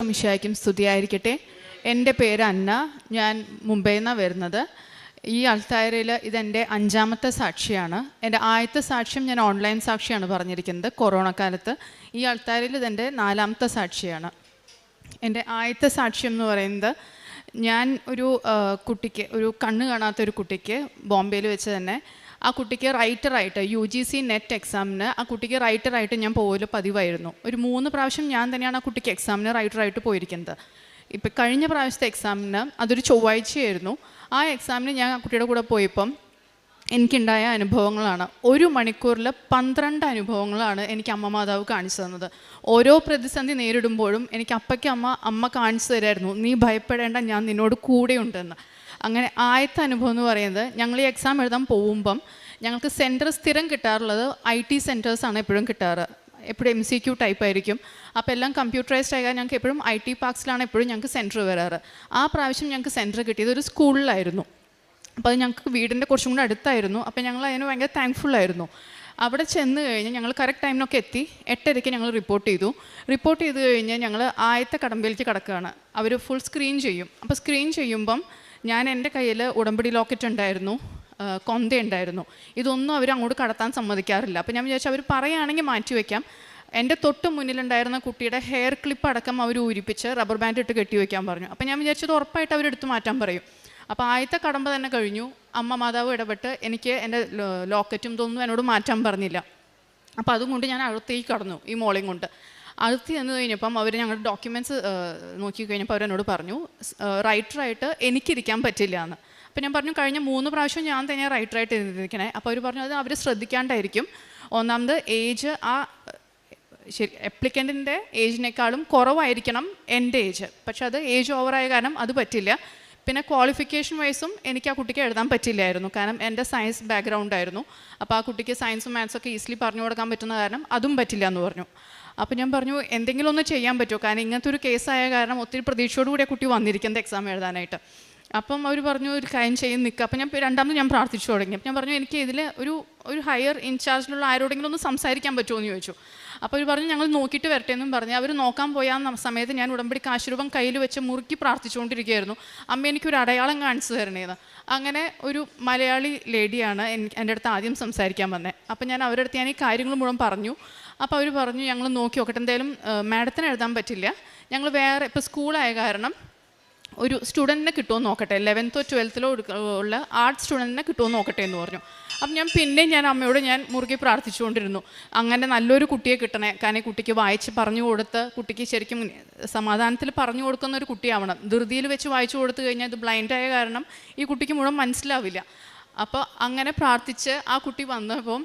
മിശിഹായ്ക്കും സ്തുതിയായിരിക്കട്ടെ. എൻ്റെ പേര് അന്ന. ഞാൻ മുംബൈയിൽ നിന്നാണ് വരുന്നത്. ഈ അൾത്താരയിൽ ഇതെൻ്റെ 5ാമത്തെ സാക്ഷിയാണ്. എൻ്റെ ആദ്യത്തെ സാക്ഷ്യം ഞാൻ ഓൺലൈൻ സാക്ഷിയാണ് പറഞ്ഞിരിക്കുന്നത് കൊറോണ കാലത്ത്. ഈ അൾത്താരയിൽ ഇതെൻ്റെ 4ാമത്തെ സാക്ഷിയാണ്. എൻ്റെ ആദ്യത്തെ സാക്ഷ്യം എന്ന് പറയുന്നത്, ഞാൻ ഒരു കുട്ടിക്ക്, ഒരു കണ്ണ് കാണാത്തൊരു കുട്ടിക്ക് ബോംബെയിൽ വെച്ച് തന്നെ ആ കുട്ടിക്ക് റൈറ്ററായിട്ട് UGC നെറ്റ് എക്സാമിന് ആ കുട്ടിക്ക് റൈറ്ററായിട്ട് ഞാൻ പോകൽ പതിവായിരുന്നു. ഒരു 3 പ്രാവശ്യം ഞാൻ തന്നെയാണ് ആ കുട്ടിക്ക് എക്സാമിന് റൈറ്ററായിട്ട് പോയിരിക്കുന്നത്. ഇപ്പം കഴിഞ്ഞ പ്രാവശ്യത്തെ എക്സാമിന് അതൊരു ചൊവ്വാഴ്ചയായിരുന്നു. ആ എക്സാമിന് ഞാൻ ആ കുട്ടിയുടെ കൂടെ പോയപ്പം എനിക്കുണ്ടായ അനുഭവങ്ങളാണ്. 1 മണിക്കൂറിൽ 12 അനുഭവങ്ങളാണ് എനിക്ക് അമ്മ മാതാവ് കാണിച്ചു തന്നത്. ഓരോ പ്രതിസന്ധി നേരിടുമ്പോഴും എനിക്ക് അപ്പയ്ക്ക് അമ്മ കാണിച്ചു തരായിരുന്നു, നീ ഭയപ്പെടേണ്ട, ഞാൻ നിന്നോട് കൂടെയുണ്ടെന്ന്. അങ്ങനെ ആദ്യത്തെ അനുഭവം എന്ന് പറയുന്നത്, ഞങ്ങൾ ഈ എക്സാം എഴുതാൻ പോകുമ്പം ഞങ്ങൾക്ക് സെൻറ്റർ സ്ഥിരം കിട്ടാറുള്ളത് IT സെൻറ്റേഴ്സാണ് എപ്പോഴും കിട്ടാറ്. എപ്പോഴും MCQ ടൈപ്പ് ആയിരിക്കും. അപ്പോൾ എല്ലാം കമ്പ്യൂട്ടറൈസ്ഡ് ആയാൽ ഞങ്ങൾക്ക് എപ്പോഴും IT പാർക്സിലാണ് എപ്പോഴും ഞങ്ങൾക്ക് സെൻറ്റർ വരാറ്. ആ പ്രാവശ്യം ഞങ്ങൾക്ക് സെൻറ്റർ കിട്ടിയത് ഒരു സ്കൂളിലായിരുന്നു. അപ്പോൾ അത് ഞങ്ങൾക്ക് വീടിൻ്റെ കുറച്ചും കൂടെ അടുത്തായിരുന്നു. അപ്പോൾ ഞങ്ങൾ അതിന് ഭയങ്കര താങ്ക്ഫുള്ളായിരുന്നു. അവിടെ ചെന്ന് കഴിഞ്ഞ് ഞങ്ങൾ കറക്റ്റ് ടൈമിനൊക്കെ എത്തി. 8:30 ഞങ്ങൾ റിപ്പോർട്ട് ചെയ്ത് കഴിഞ്ഞ് ഞങ്ങൾ ആദ്യത്തെ കടമ്പയിലേക്ക് കിടക്കുകയാണ്. അവർ ഫുൾ സ്ക്രീൻ ചെയ്യും. അപ്പോൾ സ്ക്രീൻ ചെയ്യുമ്പം ഞാൻ എൻ്റെ കയ്യിൽ ഉടമ്പടി ലോക്കറ്റ് ഉണ്ടായിരുന്നു, കൊന്ത ഉണ്ടായിരുന്നു. ഇതൊന്നും അവർ അങ്ങോട്ട് കടത്താൻ സമ്മതിക്കാറില്ല. അപ്പോൾ ഞാൻ വിചാരിച്ചു അവർ പറയുകയാണെങ്കിൽ മാറ്റി വയ്ക്കാം. എൻ്റെ തൊട്ട് മുന്നിലുണ്ടായിരുന്ന കുട്ടിയുടെ ഹെയർ ക്ലിപ്പ് അടക്കം അവർ ഊരിപ്പിച്ച് റബ്ബർ ബാൻഡ് ഇട്ട് കെട്ടി വയ്ക്കാൻ പറഞ്ഞു. അപ്പോൾ ഞാൻ വിചാരിച്ചത് ഉറപ്പായിട്ട് അവരെടുത്ത് മാറ്റാൻ പറയും. അപ്പോൾ ആദ്യത്തെ കടമ്പ തന്നെ കഴിഞ്ഞു. അമ്മ മാതാവ് ഇടപെട്ട് എനിക്ക് എൻ്റെ ലോക്കറ്റും ഇതൊന്നും എന്നോട് മാറ്റാൻ പറഞ്ഞില്ല. അപ്പോൾ അതും കൊണ്ട് ഞാൻ അകത്തേക്ക് കടന്നു, ഈ മോളെയും കൊണ്ട്. അടുത്ത് ചെന്ന് കഴിഞ്ഞപ്പം അവർ ഞങ്ങളുടെ ഡോക്യുമെൻറ്റ്സ് നോക്കി കഴിഞ്ഞപ്പോൾ അവരെന്നോട് പറഞ്ഞു, റൈറ്ററായിട്ട് എനിക്കിരിക്കാൻ പറ്റില്ല എന്ന്. അപ്പോൾ ഞാൻ പറഞ്ഞു, കഴിഞ്ഞ 3 പ്രാവശ്യം ഞാൻ തന്നെ റൈറ്ററായിട്ട് ഇരുന്നിരിക്കണേ. അപ്പോൾ അവർ പറഞ്ഞു, അത് അവർ ശ്രദ്ധിക്കാണ്ടായിരിക്കും. ഒന്നാമത് ഏജ്, ആ ശരി അപ്ലിക്കൻറ്റിൻ്റെ ഏജിനേക്കാളും കുറവായിരിക്കണം എൻ്റെ ഏജ്. പക്ഷെ അത് ഏജ് ഓവറായ കാരണം അത് പറ്റില്ല. പിന്നെ ക്വാളിഫിക്കേഷൻ വൈസും എനിക്ക് ആ കുട്ടിക്ക് എഴുതാൻ പറ്റില്ലായിരുന്നു, കാരണം എൻ്റെ സയൻസ് ബാക്ക്ഗ്രൗണ്ടായിരുന്നു. അപ്പോൾ ആ കുട്ടിക്ക് സയൻസും മാത്സൊക്കെ ഈസിലി പറഞ്ഞു കൊടുക്കാൻ പറ്റുന്ന കാരണം അതും പറ്റില്ല എന്ന് പറഞ്ഞു. അപ്പോൾ ഞാൻ പറഞ്ഞു, എന്തെങ്കിലും ഒന്ന് ചെയ്യാൻ പറ്റുമോ, കാരണം ഇങ്ങനത്തെ ഒരു കേസായ കാരണം ഒത്തിരി പ്രതീക്ഷയോടുകൂടി ആ കുട്ടി വന്നിരിക്കുന്നത് എക്സാം എഴുതാനായിട്ട്. അപ്പം അവർ പറഞ്ഞു, ഒരു കാര്യം ചെയ്ത് നിൽക്കുക. അപ്പം രണ്ടാമത് ഞാൻ പ്രാർത്ഥിച്ചു തുടങ്ങി. അപ്പം ഞാൻ പറഞ്ഞു, എനിക്ക് ഇതിൽ ഒരു ഹയർ ഇൻചാർജിലുള്ള ആരോടെങ്കിലും ഒന്ന് സംസാരിക്കാൻ പറ്റുമോ എന്ന് ചോദിച്ചു. അപ്പോൾ അവർ പറഞ്ഞു, ഞങ്ങൾ നോക്കിയിട്ട് വരട്ടെ എന്നും പറഞ്ഞ് അവർ നോക്കാൻ പോയ സമയത്ത് ഞാൻ ഉടമ്പടി കാശുരൂപം കയ്യിൽ വെച്ച് മുറുക്കി പ്രാർത്ഥിച്ചുകൊണ്ടിരിക്കുകയായിരുന്നു, അമ്മ എനിക്കൊരു അടയാളം കാണിച്ചു തരണേന്ന്. അങ്ങനെ ഒരു മലയാളി ലേഡിയാണ് എൻ്റെ അടുത്ത് ആദ്യം സംസാരിക്കാൻ വന്നത്. അപ്പം ഞാൻ അവരുടെ അടുത്ത് ഞാൻ ഈ കാര്യങ്ങൾ മുഴുവൻ പറഞ്ഞു. അപ്പോൾ അവർ പറഞ്ഞു, ഞങ്ങൾ നോക്കി നോക്കട്ടെ, എന്തായാലും മാഡത്തിന് എഴുതാൻ പറ്റില്ല, ഞങ്ങൾ വേറെ ഇപ്പോൾ സ്കൂളായ കാരണം ഒരു സ്റ്റുഡൻറ്റിനെ കിട്ടുമോ നോക്കട്ടെ, 11th or 12th ഉള്ള ആർട്സ് സ്റ്റുഡൻറ്റിനെ കിട്ടുമോ നോക്കട്ടെ എന്ന് പറഞ്ഞു. അപ്പം ഞാൻ അമ്മയോട് മുറുകെ പ്രാർത്ഥിച്ചുകൊണ്ടിരുന്നു, അങ്ങനെ നല്ലൊരു കുട്ടിയെ കിട്ടണേ, കാരണം ഈ കുട്ടിക്ക് വായിച്ച് പറഞ്ഞു കൊടുത്ത് കുട്ടിക്ക് ശരിക്കും സമാധാനത്തിൽ പറഞ്ഞു കൊടുക്കുന്ന ഒരു കുട്ടിയാവണം. ധൃതിയിൽ വെച്ച് വായിച്ചു കൊടുത്തു കഴിഞ്ഞാൽ ഇത് ബ്ലൈൻഡായ കാരണം ഈ കുട്ടിക്ക് മുഴുവൻ മനസ്സിലാവില്ല. അപ്പോൾ അങ്ങനെ പ്രാർത്ഥിച്ച് ആ കുട്ടി വന്നപ്പം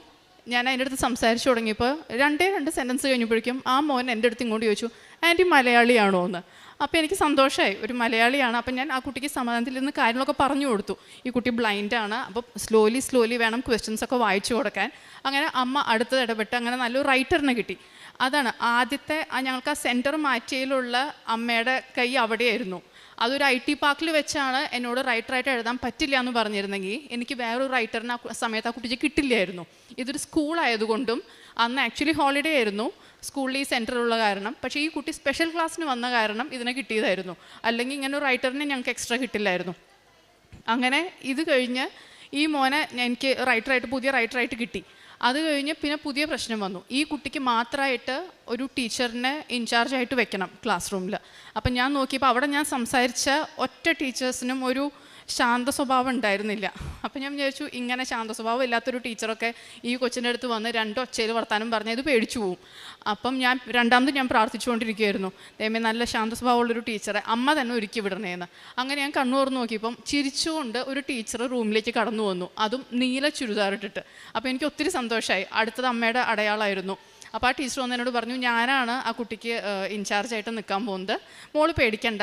ഞാൻ അതിൻ്റെ അടുത്ത് സംസാരിച്ച് തുടങ്ങിയപ്പോൾ 2 സെൻറ്റൻസ് കഴിഞ്ഞപ്പോഴേക്കും ആ മോൻ എൻ്റെ അടുത്ത് ഇങ്ങോട്ട് ചോദിച്ചു, ആൻറ്റി മലയാളിയാണോ എന്ന്. അപ്പോൾ എനിക്ക് സന്തോഷമായി, ഒരു മലയാളിയാണ്. അപ്പം ഞാൻ ആ കുട്ടിക്ക് സമാധാനത്തിൽ നിന്ന് കാര്യങ്ങളൊക്കെ പറഞ്ഞു കൊടുത്തു. ഈ കുട്ടി ബ്ലൈൻഡാണ്, അപ്പോൾ സ്ലോലി വേണം ക്വസ്റ്റ്യൻസൊക്കെ വായിച്ചു കൊടുക്കാൻ. അങ്ങനെ അമ്മ അടുത്തത് ഇടപെട്ട് അങ്ങനെ നല്ലൊരു റൈറ്ററിനെ കിട്ടി. അതാണ് ആദ്യത്തെ ഞങ്ങൾക്ക് ആ സെൻറ്റർ മാറ്റിയതിലുള്ള അമ്മയുടെ കൈ അവിടെയായിരുന്നു. അതൊരു IT പാർക്കിൽ വെച്ചാണ് എന്നോട് റൈറ്ററായിട്ട് എഴുതാൻ പറ്റില്ല എന്ന് പറഞ്ഞിരുന്നെങ്കിൽ എനിക്ക് വേറൊരു റൈറ്ററിന് ആ സമയത്ത് ആ കുട്ടിക്ക് കിട്ടില്ലായിരുന്നു. ഇതൊരു സ്കൂളായതുകൊണ്ടും അന്ന് ആക്ച്വലി ഹോളിഡേ ആയിരുന്നു സ്കൂളിൽ ഈ സെൻറ്ററുള്ള കാരണം. പക്ഷേ ഈ കുട്ടി സ്പെഷ്യൽ ക്ലാസ്സിന് വന്ന കാരണം ഇതിനെ കിട്ടിയതായിരുന്നു, അല്ലെങ്കിൽ ഇങ്ങനെ ഒരു റൈറ്ററിനെ ഞങ്ങൾക്ക് എക്സ്ട്രാ കിട്ടില്ലായിരുന്നു. അങ്ങനെ ഇത് കഴിഞ്ഞ് ഈ മോനെ എനിക്ക് പുതിയ റൈറ്ററായിട്ട് കിട്ടി. അത് കഴിഞ്ഞ് പിന്നെ പുതിയ പ്രശ്നം വന്നു, ഈ കുട്ടിക്ക് മാത്രമായിട്ട് ഒരു ടീച്ചറിനെ ഇൻചാർജായിട്ട് വെക്കണം ക്ലാസ് റൂമിൽ. അപ്പം ഞാൻ നോക്കിയപ്പോൾ അവിടെ ഞാൻ സംസാരിച്ച ഒറ്റ ടീച്ചേഴ്സിനും ഒരു ശാന്ത സ്വഭാവം ഉണ്ടായിരുന്നില്ല. അപ്പം ഞാൻ വിചാരിച്ചു, ഇങ്ങനെ ശാന്ത സ്വഭാവം ഇല്ലാത്തൊരു ടീച്ചറൊക്കെ ഈ കൊച്ചിൻ്റെ അടുത്ത് വന്ന് 2 ഒച്ചയിൽ വർത്താനം പറഞ്ഞാൽ ഇത് പേടിച്ചു പോവും. അപ്പം രണ്ടാമത് ഞാൻ പ്രാർത്ഥിച്ചുകൊണ്ടിരിക്കുകയായിരുന്നു, ദൈവമേ നല്ല ശാന്ത സ്വഭാവമുള്ളൊരു ടീച്ചറെ അമ്മ തന്നെ ഒരുക്കി വിടണേന്ന്. അങ്ങനെ ഞാൻ കണ്ണു തുറന്ന് നോക്കിയപ്പം ചിരിച്ചുകൊണ്ട് ഒരു ടീച്ചർ റൂമിലേക്ക് കടന്നു വന്നു, അതും നീല ചുരിദാറിട്ടിട്ട്. അപ്പോൾ എനിക്ക് ഒത്തിരി സന്തോഷമായി. അടുത്തത് അമ്മയുടെ അടയാളമായിരുന്നു. അപ്പോൾ ആ ടീച്ചർ വന്ന് എന്നോട് പറഞ്ഞു, ഞാനാണ് ആ കുട്ടിക്ക് ഇൻചാർജായിട്ട് നിൽക്കാൻ പോകുന്നത്, മോള് പേടിക്കണ്ട,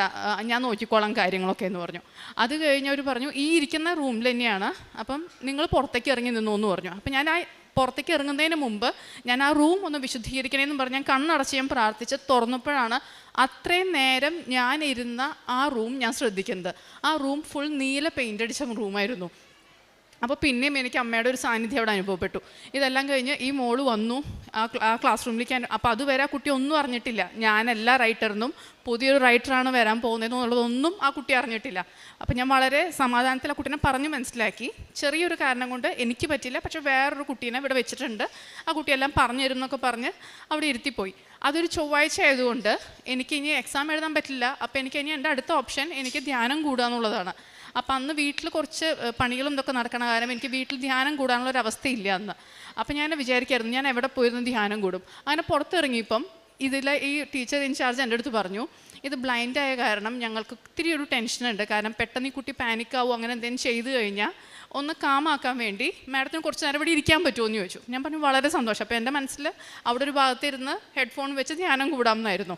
ഞാൻ നോക്കിക്കോളാം കാര്യങ്ങളൊക്കെ എന്ന് പറഞ്ഞു. അത് കഴിഞ്ഞ് അവർ പറഞ്ഞു, ഈ ഇരിക്കുന്ന റൂമിൽ തന്നെയാണ്, അപ്പം നിങ്ങൾ പുറത്തേക്ക് ഇറങ്ങി നിന്നു എന്ന് പറഞ്ഞു. അപ്പം ഞാൻ ആ പുറത്തേക്ക് ഇറങ്ങുന്നതിന് മുമ്പ് ഞാൻ ആ റൂം ഒന്ന് വിശുദ്ധീകരിക്കണമെന്ന് പറഞ്ഞ് ഞാൻ കണ്ണടച്ച് ഞാൻ പ്രാർത്ഥിച്ച് തുറന്നപ്പോഴാണ് അത്രയും നേരം ഞാൻ ഇരുന്ന ആ റൂം ഞാൻ ശ്രദ്ധിക്കുന്നത്. ആ റൂം ഫുൾ നീല പെയിൻ്റ് അടിച്ച റൂമായിരുന്നു. അപ്പോൾ പിന്നെയും എനിക്ക് അമ്മയുടെ ഒരു സാന്നിധ്യം അവിടെ അനുഭവപ്പെട്ടു. ഇതെല്ലാം കഴിഞ്ഞ് ഈ മോള് വന്നു ആ ക്ലാസ് റൂമിലേക്ക്. അപ്പോൾ അതുവരെ ആ കുട്ടി ഒന്നും അറിഞ്ഞിട്ടില്ല, ഞാനല്ല റൈറ്ററിനും പുതിയൊരു റൈറ്ററാണ് വരാൻ പോകുന്നതെന്നുള്ളതൊന്നും ആ കുട്ടി അറിഞ്ഞിട്ടില്ല. അപ്പോൾ ഞാൻ വളരെ സമാധാനത്തിൽ ആ കുട്ടീനെ പറഞ്ഞ് മനസ്സിലാക്കി. ചെറിയൊരു കാരണം കൊണ്ട് എനിക്ക് പറ്റില്ല, പക്ഷേ വേറൊരു കുട്ടീനെ ഇവിടെ വെച്ചിട്ടുണ്ട്, ആ കുട്ടിയെല്ലാം പറഞ്ഞു തരും എന്നൊക്കെ പറഞ്ഞ് അവിടെ ഇരുത്തിപ്പോയി. അതൊരു ചൊവ്വാഴ്ച ആയതുകൊണ്ട് എനിക്ക് ഇനി എക്സാം എഴുതാൻ പറ്റില്ല. അപ്പോൾ ഇനി എൻ്റെ അടുത്ത ഓപ്ഷൻ എനിക്ക് ധ്യാനം കൂടുക എന്നുള്ളതാണ്. അപ്പം അന്ന് വീട്ടിൽ കുറച്ച് പണികളും ഇതൊക്കെ നടക്കണ കാരണം എനിക്ക് വീട്ടിൽ ധ്യാനം കൂടാനുള്ള ഒരു അവസ്ഥയില്ല അന്ന്. അപ്പം ഞാൻ വിചാരിക്കായിരുന്നു ഞാൻ എവിടെ പോയിരുന്നു ധ്യാനം കൂടും. അങ്ങനെ പുറത്തിറങ്ങിയപ്പം ഈ ടീച്ചർ ഇൻചാർജ് എൻ്റെ അടുത്ത് പറഞ്ഞു, ഇത് ബ്ലൈൻഡായ കാരണം ഞങ്ങൾക്ക് ഒത്തിരി ഒരു ടെൻഷനുണ്ട്. കാരണം പെട്ടെന്ന് ഈ കുട്ടി പാനിക്കാവോ അങ്ങനെ എന്തെങ്കിലും ചെയ്തു കഴിഞ്ഞാൽ ഒന്ന് കാമാക്കാൻ വേണ്ടി മാഡത്തിന് കുറച്ച് നേരം ഇവിടെ ഇരിക്കാൻ പറ്റുമോ എന്ന് ചോദിച്ചു. ഞാൻ പറഞ്ഞു വളരെ സന്തോഷം. അപ്പോൾ എൻ്റെ മനസ്സിൽ അവിടെ ഒരു ഭാഗത്തിരുന്ന് ഹെഡ്ഫോൺ വെച്ച് ധ്യാനം കൂടാമെന്നായിരുന്നു.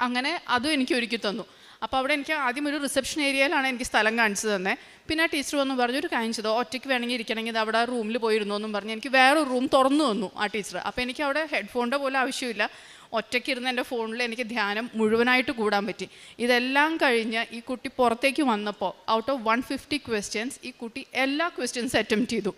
അങ്ങനെ അതും എനിക്ക് ഒരുക്കി തന്നു. അപ്പോൾ അവിടെ എനിക്ക് ആദ്യം ഒരു റിസപ്ഷൻ ഏരിയയിലാണ് എനിക്ക് സ്ഥലം കാണിച്ചു തന്നെ. പിന്നെ ആ ടീച്ചർ വന്നു പറഞ്ഞു, ഒരു കാര്യം ചെയ്തോ, ഒറ്റയ്ക്ക് വേണമെങ്കിൽ ഇരിക്കണമെങ്കിൽ ഇത് അവിടെ റൂമിൽ പോയിരുന്നു എന്നും പറഞ്ഞ് എനിക്ക് വേറൊരു റൂം തുറന്നു തന്നു ആ ടീച്ചർ. അപ്പോൾ എനിക്ക് അവിടെ ഹെഡ്ഫോണിൻ്റെ പോലും ആവശ്യമില്ല, ഒറ്റയ്ക്ക് ഇരുന്ന് എൻ്റെ ഫോണിൽ എനിക്ക് ധ്യാനം മുഴുവനായിട്ട് കൂടാൻ പറ്റി. ഇതെല്ലാം കഴിഞ്ഞ് ഈ കുട്ടി പുറത്തേക്ക് വന്നപ്പോൾ ഔട്ട് ഓഫ് 150 ക്വസ്റ്റ്യൻസ് ഈ കുട്ടി എല്ലാ ക്വസ്റ്റ്യൻസ് അറ്റംപ്റ്റ് ചെയ്തു.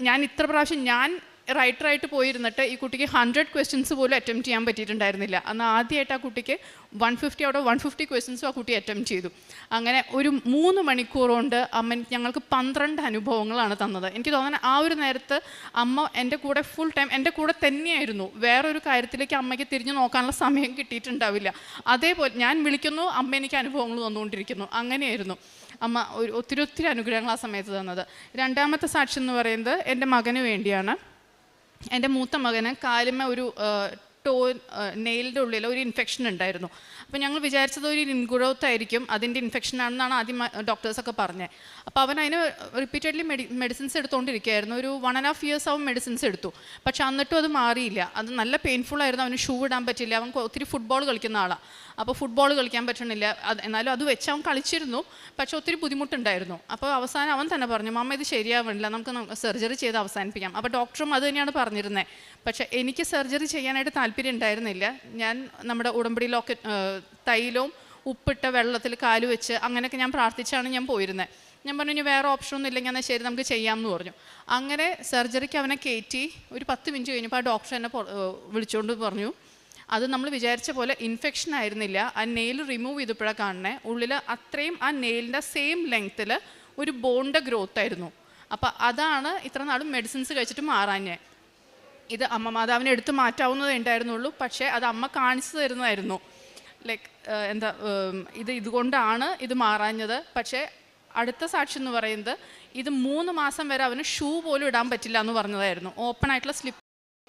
ഞാൻ ഇത്ര പ്രാവശ്യം ഞാൻ റൈറ്ററായിട്ട് പോയിരുന്നിട്ട് ഈ കുട്ടിക്ക് 100 ക്വസ്റ്റ്യൻസ് പോലും അറ്റംപ്റ്റ് ചെയ്യാൻ പറ്റിയിട്ടുണ്ടായിരുന്നില്ല. അന്ന് ആദ്യമായിട്ട് ആ കുട്ടിക്ക് 150 ഔട്ട് ഓഫ് 150 ക്വസ്റ്റ്യൻസും ആ കുട്ടി അറ്റംപ്റ്റ് ചെയ്തു. അങ്ങനെ ഒരു 3 മണിക്കൂർ കൊണ്ട് അമ്മ ഞങ്ങൾക്ക് 12 അനുഭവങ്ങളാണ് തന്നത്. എനിക്ക് തോന്നുന്നത് ആ ഒരു നേരത്ത് അമ്മ എൻ്റെ കൂടെ ഫുൾ ടൈം എൻ്റെ കൂടെ തന്നെയായിരുന്നു. വേറൊരു കാര്യത്തിലേക്ക് അമ്മയ്ക്ക് തിരിഞ്ഞു നോക്കാനുള്ള സമയം കിട്ടിയിട്ടുണ്ടാവില്ല. അതേപോലെ ഞാൻ വിളിക്കുന്നു, അമ്മ എനിക്ക് അനുഭവങ്ങൾ തന്നുകൊണ്ടിരിക്കുന്നു. അങ്ങനെയായിരുന്നു അമ്മ ഒത്തിരി അനുഗ്രഹങ്ങൾ ആ സമയത്ത് തന്നത്. രണ്ടാമത്തെ സാക്ഷ്യം എന്ന് പറയുന്നത് എൻ്റെ മകന് വേണ്ടിയാണ്. എൻ്റെ മൂത്ത മകന് കാലുമ്മ ഒരു നെയിലിൻ്റെ ഉള്ളിൽ ഒരു ഇൻഫെക്ഷൻ ഉണ്ടായിരുന്നു. അപ്പോൾ ഞങ്ങൾ വിചാരിച്ചത് ഒരു ഇൻഗ്രോത്ത് ആയിരിക്കും, അതിൻ്റെ ഇൻഫെക്ഷൻ ആണെന്നാണ് ആദ്യം ഡോക്ടേഴ്സൊക്കെ പറഞ്ഞത്. അപ്പോൾ അവൻ അതിന് റിപ്പീറ്റഡ്ലി മെഡിസിൻസ് എടുത്തുകൊണ്ടിരിക്കുകയായിരുന്നു. ഒരു 1.5 years അവൻ മെഡിസിൻസ് എടുത്തു. പക്ഷെ എന്നിട്ടും അത് മാറിയില്ല. അത് നല്ല പെയിൻഫുൾ ആയിരുന്നു. അവന് ഷൂ ഇടാൻ പറ്റില്ല. അവൻ ഒത്തിരി ഫുട്ബോൾ കളിക്കുന്ന ആളാണ്. അപ്പോൾ ഫുട്ബോൾ കളിക്കാൻ പറ്റണില്ല. എന്നാലും അത് വെച്ച് അവൻ കളിച്ചിരുന്നു, പക്ഷെ ഒത്തിരി ബുദ്ധിമുട്ടുണ്ടായിരുന്നു. അപ്പോൾ അവസാനം അവൻ തന്നെ പറഞ്ഞു, മമ്മ ഇത് ശരിയാവില്ല, നമുക്ക് സർജറി ചെയ്ത് അവസാനിപ്പിക്കാം. അപ്പോൾ ഡോക്ടറും അത് തന്നെയാണ് പറഞ്ഞിരുന്നത്. പക്ഷേ എനിക്ക് സർജറി ചെയ്യാനായിട്ട് താല്പര്യം ഉണ്ടായിരുന്നില്ല. ഞാൻ നമ്മുടെ ഉടമ്പടിയിലൊക്കെ തൈലവും ഉപ്പിട്ട വെള്ളത്തിൽ കാല് വെച്ച് അങ്ങനെയൊക്കെ ഞാൻ പ്രാർത്ഥിച്ചാണ് ഞാൻ പോയിരുന്നത്. ഞാൻ പറഞ്ഞു ഇനി വേറെ ഓപ്ഷനൊന്നും ഇല്ലെങ്കിൽ എന്നാൽ ശരി നമുക്ക് ചെയ്യാമെന്ന് പറഞ്ഞു. അങ്ങനെ സർജറിക്ക് അവനെ കയറ്റി ഒരു 10 മിനിറ്റ് കഴിഞ്ഞപ്പോൾ ആ ഡോക്ടർ എന്നെ വിളിച്ചുകൊണ്ട് പറഞ്ഞു, അത് നമ്മൾ വിചാരിച്ച പോലെ ഇൻഫെക്ഷൻ ആയിരുന്നില്ല, ആ നെയിൽ റിമൂവ് ചെയ്തപ്പോഴാണ് കാണണേ, ഉള്ളിൽ അത്രയും ആ നെയിലിൻ്റെ സെയിം ലെങ്ത്തിൽ ഒരു ബോണിൻ്റെ ഗ്രോത്ത് ആയിരുന്നു. അപ്പോൾ അതാണ് ഇത്ര നാളും മെഡിസിൻസ് കഴിച്ചിട്ട് മാറാഞ്ഞേ. ഇത് അമ്മ മാതാവിനെ എടുത്ത് മാറ്റാവുന്നതേ ഉണ്ടായിരുന്നുള്ളൂ, പക്ഷേ അത് അമ്മ കാണിച്ചു തരുന്നതായിരുന്നു. ലൈക്ക് ഇതുകൊണ്ടാണ് ഇത് മാറാഞ്ഞത്. പക്ഷേ അടുത്ത സാക്ഷ്യം എന്ന് പറയുന്നത് ഇത് 3 മാസം വരെ അവന് ഷൂ പോലും ഇടാൻ പറ്റില്ല എന്ന് പറഞ്ഞതായിരുന്നു. ഓപ്പൺ ആയിട്ടുള്ള സ്ലിപ്പ്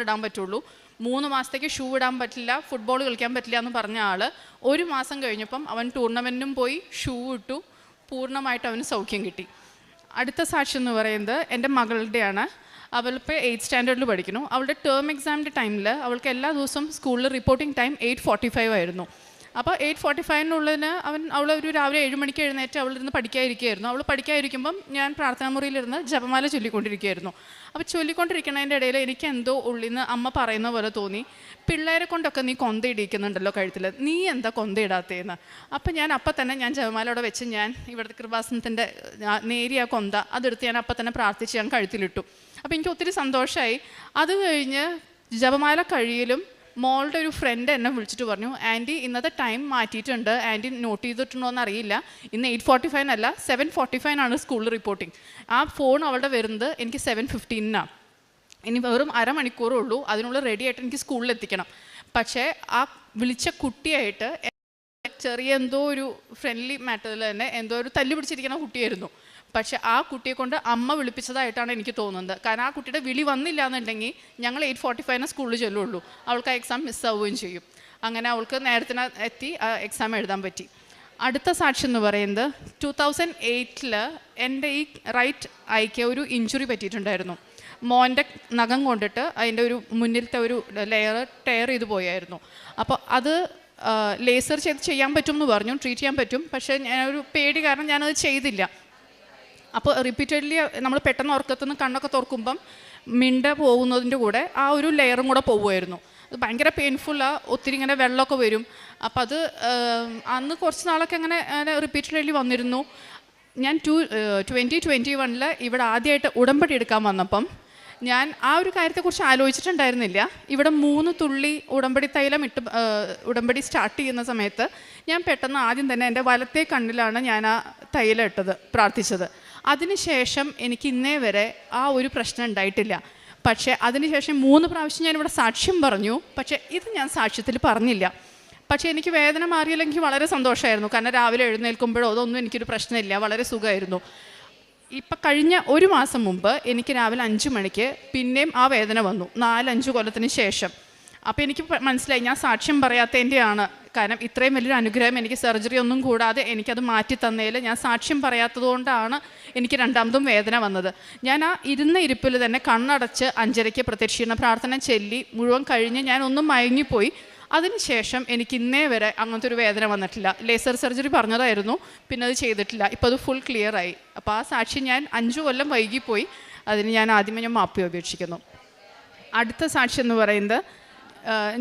ഇടാൻ പറ്റുള്ളൂ, 3 മാസത്തേക്ക് ഷൂ ഇടാൻ പറ്റില്ല, ഫുട്ബോൾ കളിക്കാൻ പറ്റില്ല എന്ന് പറഞ്ഞ ആൾ 1 മാസം കഴിഞ്ഞപ്പം അവൻ ടൂർണമെൻറ്റിനും പോയി, ഷൂ ഇട്ടു, പൂർണ്ണമായിട്ട് അവന് സൗഖ്യം കിട്ടി. അടുത്ത സാക്ഷ്യം എന്ന് പറയുന്നത് എൻ്റെ മകളുടെയാണ്. അവളിപ്പോൾ 8th സ്റ്റാൻഡേർഡിൽ പഠിക്കുന്നു. അവളുടെ ടേം എക്സാമിൻ്റെ ടൈമിൽ അവൾക്ക് എല്ലാ ദിവസവും സ്കൂളിൽ റിപ്പോർട്ടിംഗ് ടൈം 8:45 ആയിരുന്നു. അപ്പോൾ 8:45 അവൾ ഒരു രാവിലെ 7 മണിക്ക് എഴുന്നേറ്റ് അവളിരുന്ന് പഠിക്കാതിരിക്കുകയായിരുന്നു. അവൾ പഠിക്കാതിരിക്കുമ്പം ഞാൻ പ്രാർത്ഥനാ മുറിയിലിരുന്ന് ജപമാല ചൊല്ലിക്കൊണ്ടിരിക്കുകയായിരുന്നു. അപ്പോൾ ചൊല്ലിക്കൊണ്ടിരിക്കുന്നതിൻ്റെ ഇടയിൽ എനിക്ക് എന്തോ ഉള്ളിൽ നിന്ന് അമ്മ പറയുന്ന പോലെ തോന്നി, പിള്ളേരെ കൊണ്ടൊക്കെ നീ കൊന്ത ഇടിക്കുന്നുണ്ടല്ലോ കഴുത്തിൽ, നീ എന്താ കൊന്ത ഇടാത്തേന്ന്. അപ്പം തന്നെ ഞാൻ ജപമാലയോടെ വെച്ച് ഞാൻ ഇവിടുത്തെ കൃപാസനത്തിൻ്റെ നേരിയ കൊന്ത അതെടുത്ത് ഞാൻ അപ്പം തന്നെ പ്രാർത്ഥിച്ച് ഞാൻ കഴുത്തിലിട്ടു. അപ്പോൾ എനിക്ക് ഒത്തിരി സന്തോഷമായി. അത് കഴിഞ്ഞ് ജപമാല കഴിയലും മോളുടെ ഒരു ഫ്രണ്ട് എന്നെ വിളിച്ചിട്ട് പറഞ്ഞു, ആൻറ്റി ഇന്നത്തെ ടൈം മാറ്റിയിട്ടുണ്ട്, ആൻറ്റി നോട്ട് ചെയ്തിട്ടുണ്ടോ എന്നറിയില്ല, ഇന്ന് 8:45 അല്ല 7:45 സ്കൂളിൽ റിപ്പോർട്ടിങ്. ആ ഫോൺ അവളുടെ വരുന്നത് എനിക്ക് 7:15. ഇനി വെറും അരമണിക്കൂറേ ഉള്ളൂ, അതിനുള്ളിൽ റെഡി ആയിട്ട് എനിക്ക് സ്കൂളിൽ എത്തിക്കണം. പക്ഷേ ആ വിളിച്ച കുട്ടിയായിട്ട് ചെറിയ എന്തോ ഒരു ഫ്രണ്ട്ലി മാറ്ററിൽ തന്നെ എന്തോ ഒരു തല്ലു പിടിച്ചിരിക്കുന്ന കുട്ടിയായിരുന്നു. പക്ഷെ ആ കുട്ടിയെ കൊണ്ട് അമ്മ വിളിപ്പിച്ചതായിട്ടാണ് എനിക്ക് തോന്നുന്നത്. കാരണം ആ കുട്ടിയുടെ വിളി വന്നില്ല എന്നുണ്ടെങ്കിൽ ഞങ്ങൾ 8:45 സ്കൂളിൽ ചെല്ലുള്ളൂ, അവൾക്ക് ആ എക്സാം മിസ്സാവുകയും ചെയ്യും. അങ്ങനെ അവൾക്ക് നേരത്തിന് എത്തി എക്സാം എഴുതാൻ പറ്റി. അടുത്ത സാക്ഷ്യം എന്ന് പറയുന്നത് 2008 എൻ്റെ ഈ റൈറ്റ് ഐക്ക് ഒരു ഇഞ്ചുറി പറ്റിയിട്ടുണ്ടായിരുന്നു. മോൻ്റെ നഖം കൊണ്ടിട്ട് അതിൻ്റെ ഒരു മുന്നിലത്തെ ഒരു ലെയർ ടയർ ചെയ്ത് പോയായിരുന്നു. അപ്പോൾ അത് ലേസർ ചെയ്യാൻ പറ്റും എന്ന് പറഞ്ഞു, ട്രീറ്റ് ചെയ്യാൻ പറ്റും. പക്ഷേ ഞാനൊരു പേടി കാരണം ഞാനത് ചെയ്തില്ല. അപ്പോൾ റിപ്പീറ്റഡ്ലി നമ്മൾ പെട്ടെന്ന് ഉറക്കത്തുനിന്ന് കണ്ണൊക്കെ തുറക്കുമ്പം മിണ്ട പോകുന്നതിൻ്റെ കൂടെ ആ ഒരു ലെയറും കൂടെ പോകുമായിരുന്നു. അത് ഭയങ്കര പെയിൻഫുള്ളാണ്, ഒത്തിരി ഇങ്ങനെ വെള്ളമൊക്കെ വരും. അപ്പോൾ അത് അന്ന് കുറച്ച് നാളൊക്കെ അങ്ങനെ റിപ്പീറ്റഡ്ലി വന്നിരുന്നു. ഞാൻ 2021 ഇവിടെ ആദ്യമായിട്ട് ഉടമ്പടി എടുക്കാൻ വന്നപ്പം ഞാൻ ആ ഒരു കാര്യത്തെക്കുറിച്ച് ആലോചിച്ചിട്ടുണ്ടായിരുന്നില്ല. ഇവിടെ 3 തുള്ളി ഉടമ്പടി തൈലം ഇട്ട് ഉടമ്പടി സ്റ്റാർട്ട് ചെയ്യുന്ന സമയത്ത് ഞാൻ പെട്ടെന്ന് ആദ്യം തന്നെ എൻ്റെ വലത്തെ കണ്ണിലാണ് ഞാൻ ആ തൈലം ഇട്ടത്, പ്രാർത്ഥിച്ചത്. അതിനുശേഷം എനിക്ക് ഇന്നേ വരെ ആ ഒരു പ്രശ്നം ഉണ്ടായിട്ടില്ല. പക്ഷേ അതിനുശേഷം 3 പ്രാവശ്യം ഞാനിവിടെ സാക്ഷ്യം പറഞ്ഞു. പക്ഷേ ഇത് ഞാൻ സാക്ഷ്യത്തിൽ പറഞ്ഞില്ല. പക്ഷേ എനിക്ക് വേദന മാറിയില്ലെങ്കിൽ വളരെ സന്തോഷമായിരുന്നു. കാരണം രാവിലെ എഴുന്നേൽക്കുമ്പോഴോ അതൊന്നും എനിക്കൊരു പ്രശ്നമില്ല, വളരെ സുഖമായിരുന്നു. ഇപ്പം കഴിഞ്ഞ 1 മാസം മുമ്പ് എനിക്ക് രാവിലെ 5 മണിക്ക് പിന്നെയും ആ വേദന വന്നു, 4-5 കൊല്ലത്തിന് ശേഷം. അപ്പോൾ എനിക്ക് മനസ്സിലായി ഞാൻ സാക്ഷ്യം പറയാത്തതിൻ്റെയാണ്. കാരണം ഇത്രയും വലിയൊരു അനുഗ്രഹം എനിക്ക് സർജറി ഒന്നും കൂടാതെ എനിക്കത് മാറ്റി തന്നതിൽ ഞാൻ സാക്ഷ്യം പറയാത്തതുകൊണ്ടാണ് എനിക്ക് രണ്ടാമതും വേദന വന്നത്. ഞാൻ ആ ഇരുന്ന ഇരിപ്പിൽ തന്നെ കണ്ണടച്ച് 5:30 പ്രത്യക്ഷീകരണ പ്രാർത്ഥന ചൊല്ലി മുഴുവൻ കഴിഞ്ഞ് ഞാൻ ഒന്നും മയങ്ങിപ്പോയി. അതിനുശേഷം എനിക്ക് ഇന്നേ വരെ അങ്ങനത്തെ ഒരു വേദന വന്നിട്ടില്ല. ലേസർ സർജറി പറഞ്ഞതായിരുന്നു, പിന്നെ അത് ചെയ്തിട്ടില്ല. ഇപ്പോൾ അത് ഫുൾ ക്ലിയറായി. അപ്പോൾ ആ സാക്ഷി ഞാൻ 5 കൊല്ലം വൈകിപ്പോയി. അതിന് ഞാൻ ആദ്യമേ മാപ്പി അപേക്ഷിക്കുന്നു. അടുത്ത സാക്ഷി എന്ന് പറയുന്നത്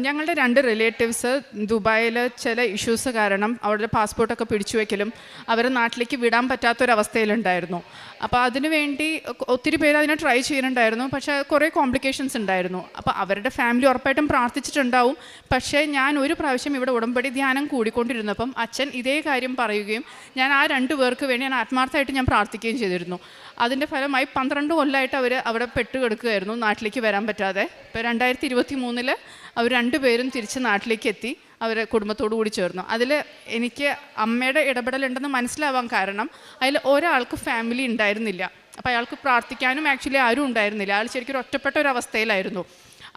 ഞങ്ങളുടെ 2 റിലേറ്റീവ്സ് ദുബായിൽ ചില ഇഷ്യൂസ് കാരണം അവരുടെ പാസ്പോർട്ടൊക്കെ പിടിച്ചു വയ്ക്കലും അവരെ നാട്ടിലേക്ക് വിടാൻ പറ്റാത്തൊരവസ്ഥയിലുണ്ടായിരുന്നു. അപ്പോൾ അതിനുവേണ്ടി ഒത്തിരി പേര് അതിനെ ട്രൈ ചെയ്യുന്നുണ്ടായിരുന്നു. പക്ഷേ കുറേ കോംപ്ലിക്കേഷൻസ് ഉണ്ടായിരുന്നു. അപ്പോൾ അവരുടെ ഫാമിലി ഉറപ്പായിട്ടും പ്രാർത്ഥിച്ചിട്ടുണ്ടാവും. പക്ഷേ ഞാൻ ഒരു പ്രാവശ്യം ഇവിടെ ഉടമ്പടി ധ്യാനം കൂടിക്കൊണ്ടിരുന്നപ്പം അച്ഛൻ ഇതേ കാര്യം പറയുകയും ഞാൻ ആ 2 പേർക്ക് വേണ്ടി ഞാൻ ആത്മാർത്ഥമായിട്ട് ഞാൻ പ്രാർത്ഥിക്കുകയും ചെയ്തിരുന്നു. അതിൻ്റെ ഫലമായി 12 കൊല്ലമായിട്ട് അവർ അവിടെ പെട്ടുകിടക്കുകയായിരുന്നു, നാട്ടിലേക്ക് വരാൻ പറ്റാതെ. ഇപ്പോൾ 2023 അവർ 2 പേരും തിരിച്ച് നാട്ടിലേക്ക് എത്തി, അവർ കുടുംബത്തോടു കൂടി ചേർന്നു. അതിൽ എനിക്ക് അമ്മയുടെ ഇടപെടലുണ്ടെന്ന് മനസ്സിലാവാൻ കാരണം അതിൽ ഒരാൾക്ക് ഫാമിലി ഉണ്ടായിരുന്നില്ല. അപ്പോൾ അയാൾക്ക് പ്രാർത്ഥിക്കാനും ആക്ച്വലി ആരും ഉണ്ടായിരുന്നില്ല. അയാൾ ശരിക്കും ഒരു ഒറ്റപ്പെട്ട ഒരു അവസ്ഥയിലായിരുന്നു.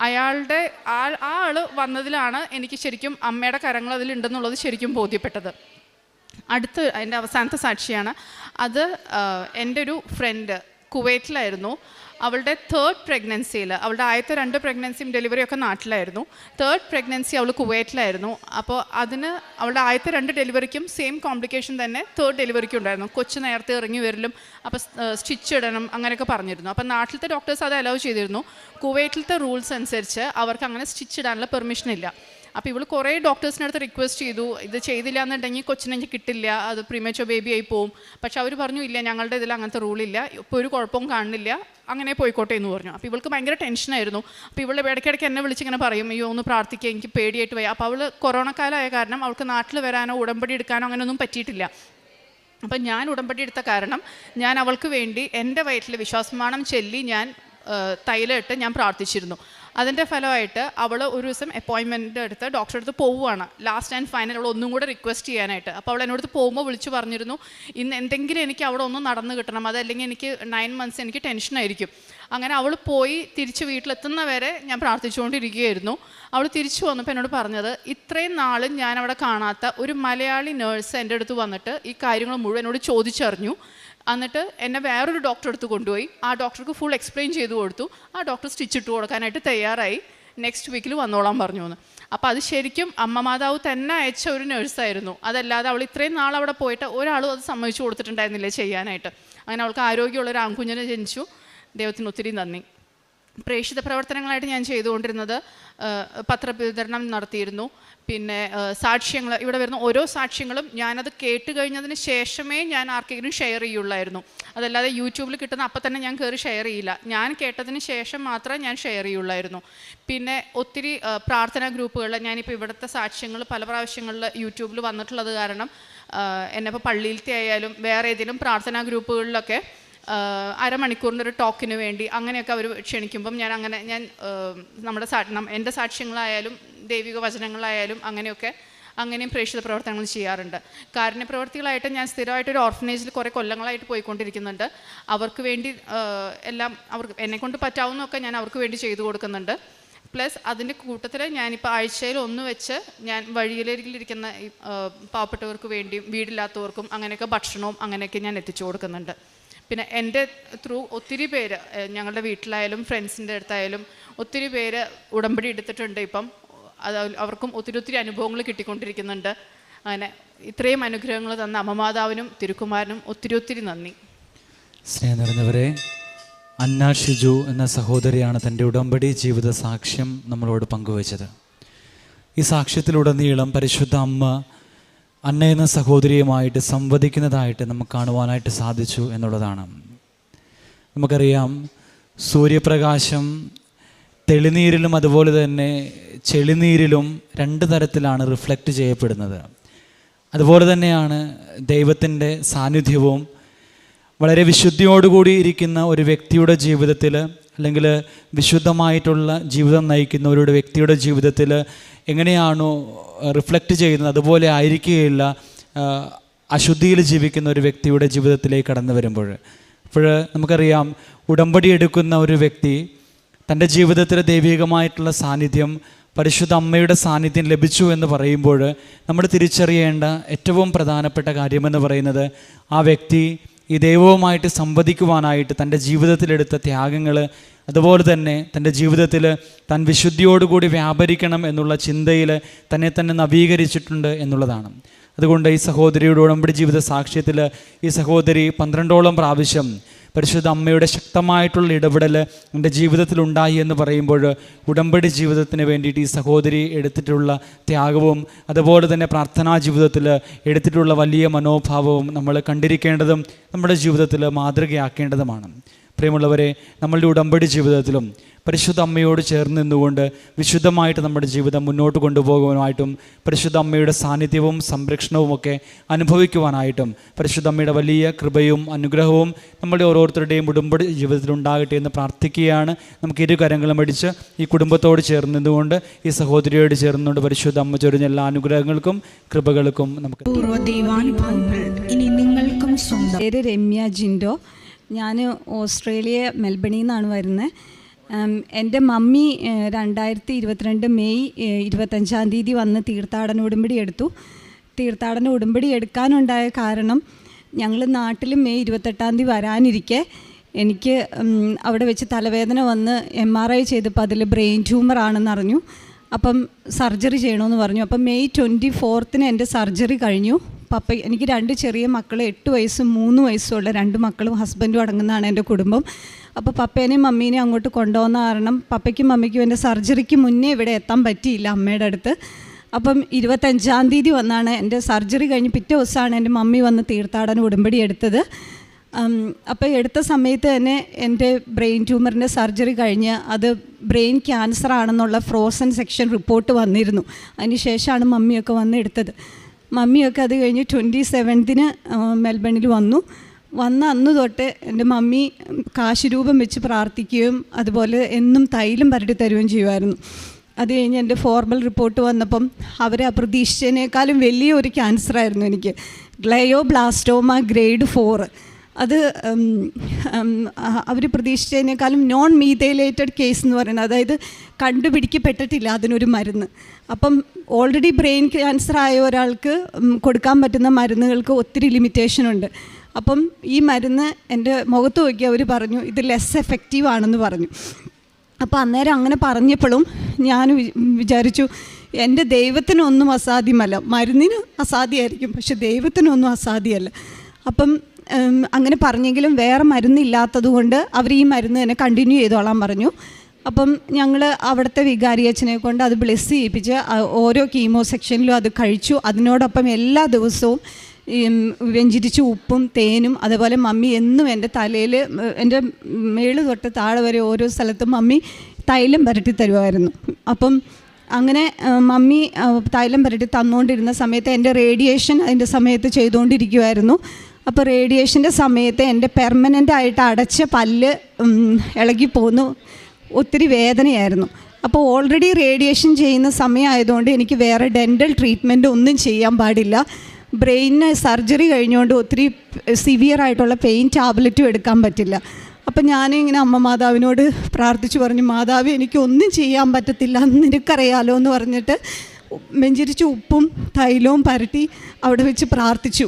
അയാളുടെ ആൾ വന്നതിലാണ് എനിക്ക് ശരിക്കും അമ്മയുടെ കരങ്ങൾ അതിലുണ്ടെന്നുള്ളത് ശരിക്കും ബോധ്യപ്പെട്ടത്. അടുത്ത എൻ്റെ അവസാനത്തെ സാക്ഷിയാണ്. അത് എൻ്റെ ഒരു ഫ്രണ്ട് കുവൈറ്റിലായിരുന്നു. അവളുടെ 3rd പ്രഗ്നൻസിയിൽ, അവളുടെ ആദ്യത്തെ 2 പ്രഗ്നൻസിയും ഡെലിവറിയൊക്കെ നാട്ടിലായിരുന്നു. 3rd പ്രഗ്നൻസി അവൾ കുവൈറ്റിലായിരുന്നു. അപ്പോൾ അതിന് അവളുടെ ആദ്യത്തെ 2 ഡെലിവറിക്കും സെയിം കോംപ്ലിക്കേഷൻ തന്നെ 3rd ഡെലിവറിക്കും ഉണ്ടായിരുന്നു. കൊച്ചു നേരത്തെ ഇറങ്ങി വരലും അപ്പോൾ സ്റ്റിച്ച് ഇടണം അങ്ങനെയൊക്കെ പറഞ്ഞിരുന്നു. അപ്പോൾ നാട്ടിലത്തെ ഡോക്ടേഴ്സ് അത് അലൗ ചെയ്തിരുന്നു. കുവൈറ്റിലത്തെ റൂൾസ് അനുസരിച്ച് അവർക്ക് അങ്ങനെ സ്റ്റിച്ച് ഇടാനുള്ള പെർമിഷൻ ഇല്ല. അപ്പോൾ ഇവൾ കുറേ ഡോക്ടേഴ്സിൻ്റെ അടുത്ത് റിക്വസ്റ്റ് ചെയ്തു, ഇത് ചെയ്തില്ല എന്നുണ്ടെങ്കിൽ കൊച്ചിനെ കിട്ടില്ല, അത് പ്രീമേച്ചർ ബേബി ആയി പോവും. പക്ഷെ അവർ പറഞ്ഞു ഇല്ല, ഞങ്ങളുടെ ഇതിൽ അങ്ങനത്തെ റൂളില്ല, ഇപ്പോൾ ഒരു കുഴപ്പവും കാണുന്നില്ല, അങ്ങനെ പോയിക്കോട്ടെ എന്ന് പറഞ്ഞു. അപ്പോൾ ഇവൾക്ക് ഭയങ്കര ടെൻഷനായിരുന്നു. അപ്പോൾ ഇവൾ ഇടയ്ക്കിടയ്ക്ക് എന്നെ വിളിച്ചിങ്ങനെ പറയും, അയ്യോ ഒന്ന് പ്രാർത്ഥിക്കുക, എനിക്ക് പേടിയായിട്ട് പോയി. അപ്പോൾ അവൾ കൊറോണ കാലമായ കാരണം അവൾക്ക് നാട്ടിൽ വരാനോ ഉടമ്പടി എടുക്കാനോ അങ്ങനെയൊന്നും പറ്റിയിട്ടില്ല. അപ്പം ഞാൻ ഉടമ്പടി എടുത്ത കാരണം ഞാൻ അവൾക്ക് വേണ്ടി എൻ്റെ വയറ്റിൽ വിശ്വാസമാണം ചൊല്ലി ഞാൻ തൈലം ഇട്ട് ഞാൻ പ്രാർത്ഥിച്ചിരുന്നു. അതിൻ്റെ ഫലമായിട്ട് അവൾ ഒരു ദിവസം അപ്പോയിൻമെൻ്റ് എടുത്ത് ഡോക്ടറെ അടുത്ത് പോവുകയാണ്. ലാസ്റ്റ് ആൻഡ് ഫൈനൽ അവൾ ഒന്നും കൂടെ റിക്വസ്റ്റ് ചെയ്യാനായിട്ട്. അപ്പോൾ അവൾ എന്നോട് പോകുമ്പോൾ വിളിച്ച് പറഞ്ഞിരുന്നു, ഇന്ന് എന്തെങ്കിലും എനിക്ക് അവിടെ ഒന്ന് നടന്ന് കിട്ടണം, അതല്ലെങ്കിൽ എനിക്ക് 9 months എനിക്ക് ടെൻഷനായിരിക്കും. അങ്ങനെ അവൾ പോയി തിരിച്ച് വീട്ടിലെത്തുന്നവരെ ഞാൻ പ്രാർത്ഥിച്ചുകൊണ്ടിരിക്കുകയായിരുന്നു. അവൾ തിരിച്ചു വന്നപ്പോൾ എന്നോട് പറഞ്ഞത്, ഇത്രയും നാളും ഞാൻ അവിടെ കാണാത്ത ഒരു മലയാളി നേഴ്സ് എൻ്റെ അടുത്ത് വന്നിട്ട് ഈ കാര്യങ്ങൾ മുഴുവൻ എന്നോട് ചോദിച്ചറിഞ്ഞു. എന്നിട്ട് എന്നെ വേറൊരു ഡോക്ടറെ അടുത്ത് കൊണ്ടുപോയി. ആ ഡോക്ടർക്ക് ഫുൾ എക്സ്പ്ലെയിൻ ചെയ്ത് കൊടുത്തു. ആ ഡോക്ടർ സ്റ്റിച്ച് ഇട്ട് കൊടുക്കാനായിട്ട് തയ്യാറായി. നെക്സ്റ്റ് വീക്കിൽ വന്നോളാൻ പറഞ്ഞു എന്ന്. അപ്പോൾ അത് ശരിക്കും അമ്മ മാതാവ് തന്നെ അയച്ച ഒരു നേഴ്സായിരുന്നു. അതല്ലാതെ അവൾ ഇത്രയും നാൾ അവിടെ പോയിട്ട് ഒരാളും അത് സമ്മതിച്ചു കൊടുത്തിട്ടുണ്ടായിരുന്നില്ല ചെയ്യാനായിട്ട്. അങ്ങനെ അവൾക്ക് ആരോഗ്യമുള്ളൊരു ആൺകുഞ്ഞിനെ ജനിച്ചു. ദൈവത്തിന് ഒത്തിരി നന്ദി. പ്രേക്ഷിത പ്രവർത്തനങ്ങളായിട്ട് ഞാൻ ചെയ്തുകൊണ്ടിരുന്നത് പത്രവിതരണം നടത്തിയിരുന്നു. പിന്നെ സാക്ഷ്യങ്ങൾ, ഇവിടെ വരുന്ന ഓരോ സാക്ഷ്യങ്ങളും ഞാനത് കേട്ട് കഴിഞ്ഞതിന് ശേഷമേ ഞാൻ ആർക്കെങ്കിലും ഷെയർ ചെയ്യുള്ളായിരുന്നു. അതല്ലാതെ യൂട്യൂബിൽ കിട്ടുന്ന അപ്പം തന്നെ ഞാൻ കയറി ഷെയർ ചെയ്യില്ല. ഞാൻ കേട്ടതിന് ശേഷം മാത്രമേ ഞാൻ ഷെയർ ചെയ്യുള്ളായിരുന്നു. പിന്നെ ഒത്തിരി പ്രാർത്ഥനാ ഗ്രൂപ്പുകളിൽ ഞാനിപ്പോൾ ഇവിടുത്തെ സാക്ഷ്യങ്ങൾ പല പ്രാവശ്യങ്ങളിൽ യൂട്യൂബിൽ വന്നിട്ടുള്ളത് കാരണം എന്നെ ഇപ്പോൾ പള്ളിയിലത്തെ ആയാലും വേറെ ഏതെങ്കിലും പ്രാർത്ഥനാ ഗ്രൂപ്പുകളിലൊക്കെ അരമണിക്കൂറിൻ്റെ ഒരു ടോക്കിന് വേണ്ടി അങ്ങനെയൊക്കെ അവർ ക്ഷണിക്കുമ്പം ഞാൻ നമ്മുടെ എൻ്റെ സാക്ഷ്യങ്ങളായാലും ദൈവിക വചനങ്ങളായാലും അങ്ങനെയും പ്രേക്ഷിത പ്രവർത്തനങ്ങൾ ചെയ്യാറുണ്ട്. കാരുണ്യ പ്രവർത്തികളായിട്ട് ഞാൻ സ്ഥിരമായിട്ടൊരു ഓർഫനേജിൽ കുറേ കൊല്ലങ്ങളായിട്ട് പോയിക്കൊണ്ടിരിക്കുന്നുണ്ട്. അവർക്ക് വേണ്ടി എല്ലാം എന്നെക്കൊണ്ട് പറ്റാവുന്നതൊക്കെ ഞാൻ അവർക്ക് വേണ്ടി ചെയ്തു കൊടുക്കുന്നുണ്ട്. പ്ലസ് അതിൻ്റെ കൂട്ടത്തിൽ ഞാനിപ്പോൾ ആഴ്ചയിൽ 1 വെച്ച് ഞാൻ വഴിയിലിരിക്കുന്ന പാവപ്പെട്ടവർക്ക് വേണ്ടിയും വീടില്ലാത്തവർക്കും അങ്ങനെയൊക്കെ ഭക്ഷണവും അങ്ങനെയൊക്കെ ഞാൻ എത്തിച്ചു കൊടുക്കുന്നുണ്ട്. പിന്നെ എൻ്റെ ത്രൂ ഒത്തിരി പേര് ഞങ്ങളുടെ വീട്ടിലായാലും ഫ്രണ്ട്സിൻ്റെ അടുത്തായാലും ഒത്തിരി പേര് ഉടമ്പടി എടുത്തിട്ടുണ്ട്. ഇപ്പം അത് അവർക്കും ഒത്തിരി അനുഭവങ്ങൾ കിട്ടിക്കൊണ്ടിരിക്കുന്നുണ്ട്. അങ്ങനെ ഇത്രയും അനുഗ്രഹങ്ങൾ തന്ന അമ്മമാതാവിനും തിരുക്കുമാരനും ഒത്തിരി നന്ദി. സ്നേഹം നിറഞ്ഞവരെ, അന്ന ഷിജു എന്ന സഹോദരിയാണ് തൻ്റെ ഉടമ്പടി ജീവിത സാക്ഷ്യം നമ്മളോട് പങ്കുവച്ചത്. ഈ സാക്ഷ്യത്തിലുടനീളം പരിശുദ്ധ അമ്മ അന്ന എന്ന സഹോദരിയുമായിട്ട് സംവദിക്കുന്നതായിട്ട് നമുക്ക് കാണുവാനായിട്ട് സാധിച്ചു എന്നുള്ളതാണ്. നമുക്കറിയാം, സൂര്യപ്രകാശം തെളിനീരിലും അതുപോലെ തന്നെ ചെളിനീരിലും രണ്ട് തരത്തിലാണ് റിഫ്ലക്റ്റ് ചെയ്യപ്പെടുന്നത്. അതുപോലെ തന്നെയാണ് ദൈവത്തിൻ്റെ സാന്നിധ്യവും വളരെ വിശുദ്ധിയോടുകൂടി ഇരിക്കുന്ന ഒരു വ്യക്തിയുടെ ജീവിതത്തിൽ, അല്ലെങ്കിൽ വിശുദ്ധമായിട്ടുള്ള ജീവിതം നയിക്കുന്ന ഒരു വ്യക്തിയുടെ ജീവിതത്തിൽ എങ്ങനെയാണോ റിഫ്ലക്റ്റ് ചെയ്യുന്നത് അതുപോലെ ആയിരിക്കുകയില്ല അശുദ്ധിയിൽ ജീവിക്കുന്ന ഒരു വ്യക്തിയുടെ ജീവിതത്തിലേക്ക് കടന്നു വരുമ്പോൾ. അപ്പോൾ നമുക്കറിയാം, ഉടമ്പടി എടുക്കുന്ന ഒരു വ്യക്തി തൻ്റെ ജീവിതത്തിൽ ദൈവികമായിട്ടുള്ള സാന്നിധ്യം, പരിശുദ്ധ അമ്മയുടെ സാന്നിധ്യം ലഭിച്ചു എന്ന് പറയുമ്പോൾ നമ്മൾ തിരിച്ചറിയേണ്ട ഏറ്റവും പ്രധാനപ്പെട്ട കാര്യമെന്ന് പറയുന്നത് ആ വ്യക്തി ഈ ദൈവവുമായിട്ട് സംവദിക്കുവാനായിട്ട് തൻ്റെ ജീവിതത്തിലെടുത്ത ത്യാഗങ്ങൾ, അതുപോലെ തന്നെ തൻ്റെ ജീവിതത്തിൽ താൻ വിശുദ്ധിയോടുകൂടി വ്യാപരിക്കണം എന്നുള്ള ചിന്തയിൽ തന്നെ നവീകരിച്ചിട്ടുണ്ട് എന്നുള്ളതാണ്. അതുകൊണ്ട് ഈ സഹോദരിയുടെ ഉടമ്പടി ജീവിത സാക്ഷ്യത്തിൽ ഈ സഹോദരി 12ഓളം പ്രാവശ്യം പരിശുദ്ധ അമ്മയുടെ ശക്തമായിട്ടുള്ള ഇടപെടൽ എൻ്റെ ജീവിതത്തിലുണ്ടായി എന്ന് പറയുമ്പോൾ ഉടമ്പടി ജീവിതത്തിന് വേണ്ടിയിട്ട് ഈ സഹോദരി എടുത്തിട്ടുള്ള ത്യാഗവും അതുപോലെ തന്നെ പ്രാർത്ഥനാ ജീവിതത്തിൽ എടുത്തിട്ടുള്ള വലിയ മനോഭാവവും നമ്മൾ കണ്ടിരിക്കേണ്ടതും നമ്മുടെ ജീവിതത്തിൽ മാതൃകയാക്കേണ്ടതുമാണ്. പ്രിയമുള്ളവരെ, നമ്മളുടെ ഉടമ്പടി ജീവിതത്തിലും പരിശുദ്ധ അമ്മയോട് ചേർന്ന് നിന്നുകൊണ്ട് വിശുദ്ധമായിട്ട് നമ്മുടെ ജീവിതം മുന്നോട്ട് കൊണ്ടുപോകുവാനായിട്ടും പരിശുദ്ധ അമ്മയുടെ സാന്നിധ്യവും സംരക്ഷണവും ഒക്കെ അനുഭവിക്കുവാനായിട്ടും പരിശുദ്ധ അമ്മയുടെ വലിയ കൃപയും അനുഗ്രഹവും നമ്മളുടെ ഓരോരുത്തരുടെയും ഉടമ്പടി ജീവിതത്തിൽ ഉണ്ടാകട്ടെ എന്ന് പ്രാർത്ഥിക്കുകയാണ്. നമുക്ക് ഇരു കരങ്ങളും അടിച്ച് ഈ കുടുംബത്തോട് ചേർന്ന് നിന്നുകൊണ്ട് ഈ സഹോദരിയോട് ചേർന്നുകൊണ്ട് പരിശുദ്ധ അമ്മ ചൊരിഞ്ഞ എല്ലാ അനുഗ്രഹങ്ങൾക്കും കൃപകൾക്കും നമുക്ക് ഇനി നിങ്ങൾക്കും സ്വന്തം. പേര് രമ്യ ജിൻഡോ. ഞാൻ ഓസ്ട്രേലിയ മെൽബണിൽ നിന്നാണ് വരുന്നത്. എൻ്റെ മമ്മി 2022 മെയ് 25 വന്ന് തീർത്ഥാടന ഉടമ്പടി എടുത്തു. തീർത്ഥാടന ഉടമ്പടി എടുക്കാനുണ്ടായ കാരണം, ഞങ്ങൾ നാട്ടിൽ മെയ് 28 വരാനിരിക്കെ എനിക്ക് അവിടെ വെച്ച് തലവേദന വന്ന് MRI ചെയ്തപ്പോൾ അതിൽ ബ്രെയിൻ ട്യൂമറാണെന്ന് അറിഞ്ഞു. അപ്പം സർജറി ചെയ്യണമെന്ന് പറഞ്ഞു. അപ്പം മെയ് 24 എൻ്റെ സർജറി കഴിഞ്ഞു. എനിക്ക് 2 ചെറിയ മക്കൾ, 8 വയസ്സും 3 വയസ്സുള്ള 2 മക്കളും ഹസ്ബൻഡും അടങ്ങുന്നതാണ് എൻ്റെ കുടുംബം. അപ്പോൾ പപ്പേനെയും മമ്മീനെയും അങ്ങോട്ട് കൊണ്ടുപോകുന്ന കാരണം പപ്പയ്ക്കും മമ്മിക്കും എൻ്റെ സർജറിക്ക് മുന്നേ ഇവിടെ എത്താൻ പറ്റിയില്ല അമ്മയുടെ അടുത്ത്. അപ്പം 25 വന്നാണ് എൻ്റെ സർജറി കഴിഞ്ഞ് പിറ്റേ ദിവസമാണ് എൻ്റെ മമ്മി വന്ന് തീർത്ഥാടന ഉടമ്പടി എടുത്തത്. അപ്പോൾ എടുത്ത സമയത്ത് തന്നെ എൻ്റെ ബ്രെയിൻ ട്യൂമറിൻ്റെ സർജറി കഴിഞ്ഞ് അത് ബ്രെയിൻ ക്യാൻസർ ആണെന്നുള്ള ഫ്രോസൺ സെക്ഷൻ റിപ്പോർട്ട് വന്നിരുന്നു. അതിന് ശേഷമാണ് മമ്മിയൊക്കെ വന്ന് എടുത്തത്. മമ്മിയൊക്കെ അത് കഴിഞ്ഞ് 27 മെൽബണിൽ വന്നു അന്ന് തൊട്ട് എൻ്റെ മമ്മി കാശുരൂപം വെച്ച് പ്രാർത്ഥിക്കുകയും അതുപോലെ എന്നും തൈലം പരട്ടി തരുകയും ചെയ്യുമായിരുന്നു. അത് കഴിഞ്ഞ് എൻ്റെ ഫോർമൽ റിപ്പോർട്ട് വന്നപ്പം അവരെ പ്രതീക്ഷിച്ചതിനേക്കാളും വലിയൊരു ക്യാൻസറായിരുന്നു എനിക്ക്. Glioblastoma grade 4. അത് അവർ പ്രതീക്ഷിച്ചതിനേക്കാളും നോൺ മീതൈലേറ്റഡ് കേസ് എന്ന് പറയുന്നത്, അതായത് കണ്ടുപിടിക്കപ്പെട്ടിട്ടില്ല അതിനൊരു മരുന്ന്. അപ്പം ഓൾറെഡി ബ്രെയിൻ ക്യാൻസർ ആയ ഒരാൾക്ക് കൊടുക്കാൻ പറ്റുന്ന മരുന്നുകൾക്ക് ഒത്തിരി ലിമിറ്റേഷനുണ്ട്. അപ്പം ഈ മരുന്ന് എൻ്റെ മുഖത്ത് നോക്കി അവർ പറഞ്ഞു ഇത് ലെസ് എഫക്റ്റീവ് ആണെന്ന് പറഞ്ഞു. അപ്പോൾ അന്നേരം അങ്ങനെ പറഞ്ഞപ്പോഴും ഞാൻ വിചാരിച്ചു എൻ്റെ ദൈവത്തിനൊന്നും അസാധ്യമല്ല. മരുന്നിന് അസാധ്യമായിരിക്കും, പക്ഷെ ദൈവത്തിനൊന്നും അസാധ്യമല്ല. അപ്പം അങ്ങനെ പറഞ്ഞെങ്കിലും വേറെ മരുന്നില്ലാത്തത് കൊണ്ട് അവർ ഈ മരുന്ന് തന്നെ കണ്ടിന്യൂ ചെയ്തോളാൻ പറഞ്ഞു. അപ്പം ഞങ്ങൾ അവിടുത്തെ വികാരിയച്ഛനെ കൊണ്ട് അത് ബ്ലെസ് ചെയ്യിപ്പിച്ച് ഓരോ കീമോ സെക്ഷനിലും അത് കഴിച്ചു. അതിനോടൊപ്പം എല്ലാ ദിവസവും വെഞ്ചിരിച്ച് ഉപ്പും തേനും, അതേപോലെ മമ്മി എന്നും എൻ്റെ തലയിൽ, എൻ്റെ മേള് തൊട്ട് താഴെ വരെ ഓരോ സ്ഥലത്തും മമ്മി തൈലം പുരട്ടി തരുമായിരുന്നു. അപ്പം അങ്ങനെ മമ്മി തൈലം പുരട്ടി തന്നുകൊണ്ടിരുന്ന സമയത്ത് എൻ്റെ റേഡിയേഷൻ അതിൻ്റെ സമയത്ത് ചെയ്തുകൊണ്ടിരിക്കുമായിരുന്നു. അപ്പോൾ റേഡിയേഷൻ്റെ സമയത്ത് എൻ്റെ പെർമനൻ്റായിട്ട് അടച്ച പല്ല് ഇളകിപ്പോന്നു, ഒത്തിരി വേദനയായിരുന്നു. അപ്പോൾ ഓൾറെഡി റേഡിയേഷൻ ചെയ്യുന്ന സമയമായതുകൊണ്ട് എനിക്ക് വേറെ ഡെൻ്റൽ ട്രീറ്റ്മെൻറ്റ് ഒന്നും ചെയ്യാൻ പാടില്ല. ബ്രെയിനിന് സർജറി കഴിഞ്ഞുകൊണ്ട് ഒത്തിരി സിവിയറായിട്ടുള്ള പെയിൻ ടാബ്ലറ്റും എടുക്കാൻ പറ്റില്ല. അപ്പം ഞാനിങ്ങനെ അമ്മ മാതാവിനോട് പ്രാർത്ഥിച്ചു പറഞ്ഞു, മാതാവ് എനിക്കൊന്നും ചെയ്യാൻ പറ്റത്തില്ല, നിനക്കറിയാലോ എന്ന് പറഞ്ഞിട്ട് വെഞ്ചിരിച്ച് ഉപ്പും തൈലവും പരട്ടി അവിടെ വെച്ച് പ്രാർത്ഥിച്ചു.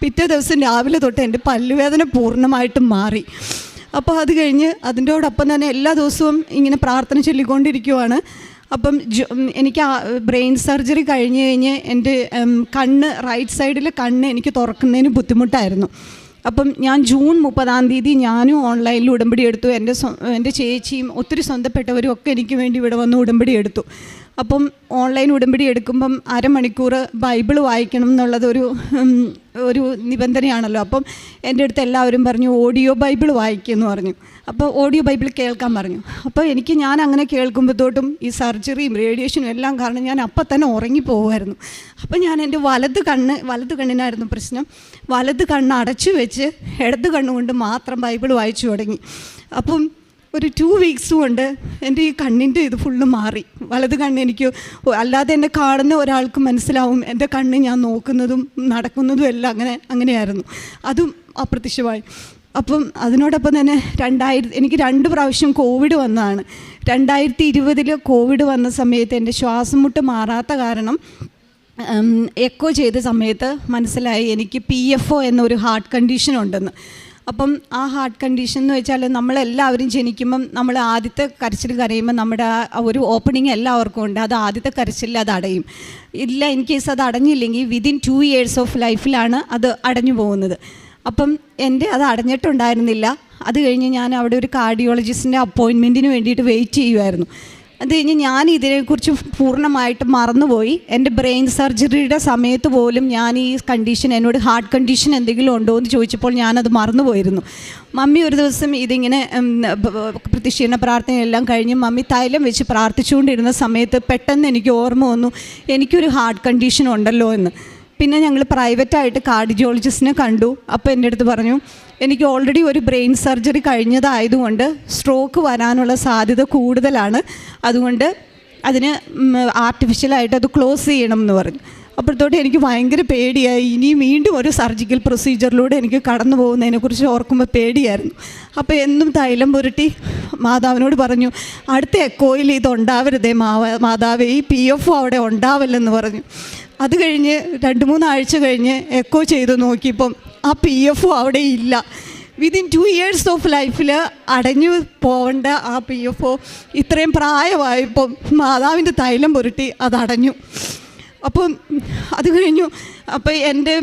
പിറ്റേ ദിവസം രാവിലെ തൊട്ട് എൻ്റെ പല്ലുവേദന പൂർണ്ണമായിട്ടും മാറി. അപ്പോൾ അത് കഴിഞ്ഞ് അതിൻ്റോടൊപ്പം തന്നെ എല്ലാ ദിവസവും ഇങ്ങനെ പ്രാർത്ഥന ചൊല്ലിക്കൊണ്ടിരിക്കുവാണ്. അപ്പം എനിക്ക് ബ്രെയിൻ സർജറി കഴിഞ്ഞ് എൻ്റെ കണ്ണ്, റൈറ്റ് സൈഡിലെ കണ്ണ് എനിക്ക് തുറക്കുന്നതിന് ബുദ്ധിമുട്ടായിരുന്നു. അപ്പം ഞാൻ ജൂൺ 30 ഞാനും ഓൺലൈനിൽ ഉടമ്പടി എടുത്തു. എൻ്റെ ചേച്ചിയും ഒത്തിരി സ്വന്തപ്പെട്ടവരും ഒക്കെ എനിക്ക് വേണ്ടി ഇവിടെ വന്ന് ഉടമ്പടി എടുത്തു. അപ്പം ഓൺലൈൻ ഉടമ്പടി എടുക്കുമ്പം അരമണിക്കൂർ ബൈബിൾ വായിക്കണം എന്നുള്ളത് ഒരു നിബന്ധനയാണല്ലോ. അപ്പം എൻ്റെ അടുത്ത് എല്ലാവരും പറഞ്ഞു ഓഡിയോ ബൈബിൾ വായിക്കുമെന്ന് പറഞ്ഞു. അപ്പോൾ ഓഡിയോ ബൈബിൾ കേൾക്കാൻ പറഞ്ഞു. അപ്പോൾ ഞാൻ അങ്ങനെ കേൾക്കുമ്പോഴത്തോട്ടും ഈ സർജറിയും റേഡിയേഷനും എല്ലാം കാരണം ഞാൻ അപ്പം തന്നെ ഉറങ്ങിപ്പോകുമായിരുന്നു. അപ്പം ഞാൻ എൻ്റെ വലത് കണ്ണിനായിരുന്നു പ്രശ്നം. വലത് കണ്ണ് അടച്ചു വെച്ച് ഇടത് കണ്ണുകൊണ്ട് മാത്രം ബൈബിൾ വായിച്ചു തുടങ്ങി. അപ്പം ഒരു 2 വീക്സ് കൊണ്ട് എൻ്റെ ഈ കണ്ണിൻ്റെ ഇത് ഫുള്ള് മാറി. വലത് കണ്ണ് എനിക്ക് അല്ലാതെ എന്നെ കാണുന്ന ഒരാൾക്ക് മനസ്സിലാവും എൻ്റെ കണ്ണ് ഞാൻ നോക്കുന്നതും നടക്കുന്നതും എല്ലാം അങ്ങനെയായിരുന്നു. അതും അപ്രത്യക്ഷമായി. അപ്പം അതിനോടൊപ്പം തന്നെ എനിക്ക് 2 പ്രാവശ്യം കോവിഡ് വന്നതാണ്. 2020 കോവിഡ് വന്ന സമയത്ത് എൻ്റെ ശ്വാസം മുട്ട് മാറാത്ത കാരണം എക്കോ ചെയ്ത സമയത്ത് മനസ്സിലായി എനിക്ക് PFO എന്നൊരു ഹാർട്ട് കണ്ടീഷൻ ഉണ്ടെന്ന്. അപ്പം ആ ഹാർട്ട് കണ്ടീഷൻ എന്ന് വെച്ചാൽ നമ്മളെല്ലാവരും ജനിക്കുമ്പം നമ്മൾ ആദ്യത്തെ കരച്ചിൽ കരയുമ്പോൾ നമ്മുടെ ഒരു ഓപ്പണിങ് എല്ലാവർക്കും ഉണ്ട്. അത് ആദ്യത്തെ കരച്ചിൽ അത് അടയും. ഇല്ല, ഇൻ കേസ് അത് അടഞ്ഞില്ലെങ്കിൽ വിതിൻ 2 years ഓഫ് ലൈഫിലാണ് അത് അടഞ്ഞു പോകുന്നത്. അപ്പം എൻ്റെ അത് അടഞ്ഞിട്ടുണ്ടായിരുന്നില്ല. അത് കഴിഞ്ഞ് ഞാൻ അവിടെ ഒരു കാർഡിയോളജിസ്റ്റിൻ്റെ അപ്പോയിൻമെൻറ്റിന് വേണ്ടിയിട്ട് വെയിറ്റ് ചെയ്യുമായിരുന്നു. അത് കഴിഞ്ഞ് ഞാൻ ഇതിനെക്കുറിച്ച് പൂർണ്ണമായിട്ട് മറന്നുപോയി. എൻ്റെ ബ്രെയിൻ സർജറിയുടെ സമയത്ത് പോലും ഞാൻ ഈ കണ്ടീഷൻ, എന്നോട് ഹാർട്ട് കണ്ടീഷൻ എന്തെങ്കിലും ഉണ്ടോ എന്ന് ചോദിച്ചപ്പോൾ ഞാനത് മറന്നുപോയിരുന്നു. മമ്മി ഒരു ദിവസം ഇതിങ്ങനെ പ്രതിഷ്ഠീകരണ പ്രാർത്ഥനയെല്ലാം കഴിഞ്ഞ് മമ്മി തൈലം വെച്ച് പ്രാർത്ഥിച്ചുകൊണ്ടിരുന്ന സമയത്ത് പെട്ടെന്ന് എനിക്ക് ഓർമ്മ വന്നു എനിക്കൊരു ഹാർട്ട് കണ്ടീഷൻ ഉണ്ടല്ലോ എന്ന്. പിന്നെ ഞങ്ങൾ പ്രൈവറ്റായിട്ട് കാർഡിയോളജിസ്റ്റിനെ കണ്ടു. അപ്പോൾ എൻ്റെ അടുത്ത് പറഞ്ഞു എനിക്ക് ഓൾറെഡി ഒരു ബ്രെയിൻ സർജറി കഴിഞ്ഞതായതുകൊണ്ട് സ്ട്രോക്ക് വരാനുള്ള സാധ്യത കൂടുതലാണ്, അതുകൊണ്ട് അതിന് ആർട്ടിഫിഷ്യലായിട്ട് അത് ക്ലോസ് ചെയ്യണം എന്ന് പറഞ്ഞു. അപ്പോഴത്തോട്ട് എനിക്ക് ഭയങ്കര പേടിയായി. ഇനി വീണ്ടും ഒരു സർജിക്കൽ പ്രൊസീജിയറിലൂടെ എനിക്ക് കടന്നു പോകുന്നതിനെക്കുറിച്ച് ഓർക്കുമ്പോൾ പേടിയായിരുന്നു. അപ്പോൾ എന്നും തൈലം പുരട്ടി മാതാവിനോട് പറഞ്ഞു അടുത്ത എക്കോയിൽ ഇതുണ്ടാവരുതേ മാതാവേ, ഈ PFO അവിടെ ഉണ്ടാവില്ലെന്ന് പറഞ്ഞു. അത് കഴിഞ്ഞ് 2-3 ആഴ്ച കഴിഞ്ഞ് എക്കോ ചെയ്ത് നോക്കിയപ്പം ആ PFO അവിടെ ഇല്ല. വിതിൻ 2 years ഓഫ് ലൈഫിൽ അടഞ്ഞു പോകേണ്ട ആ PFO ഇത്രയും പ്രായമായപ്പം മാതാവിൻ്റെ തൈലം പുരട്ടി അതടഞ്ഞു. അപ്പം അത് കഴിഞ്ഞു. അപ്പോൾ എൻ്റെ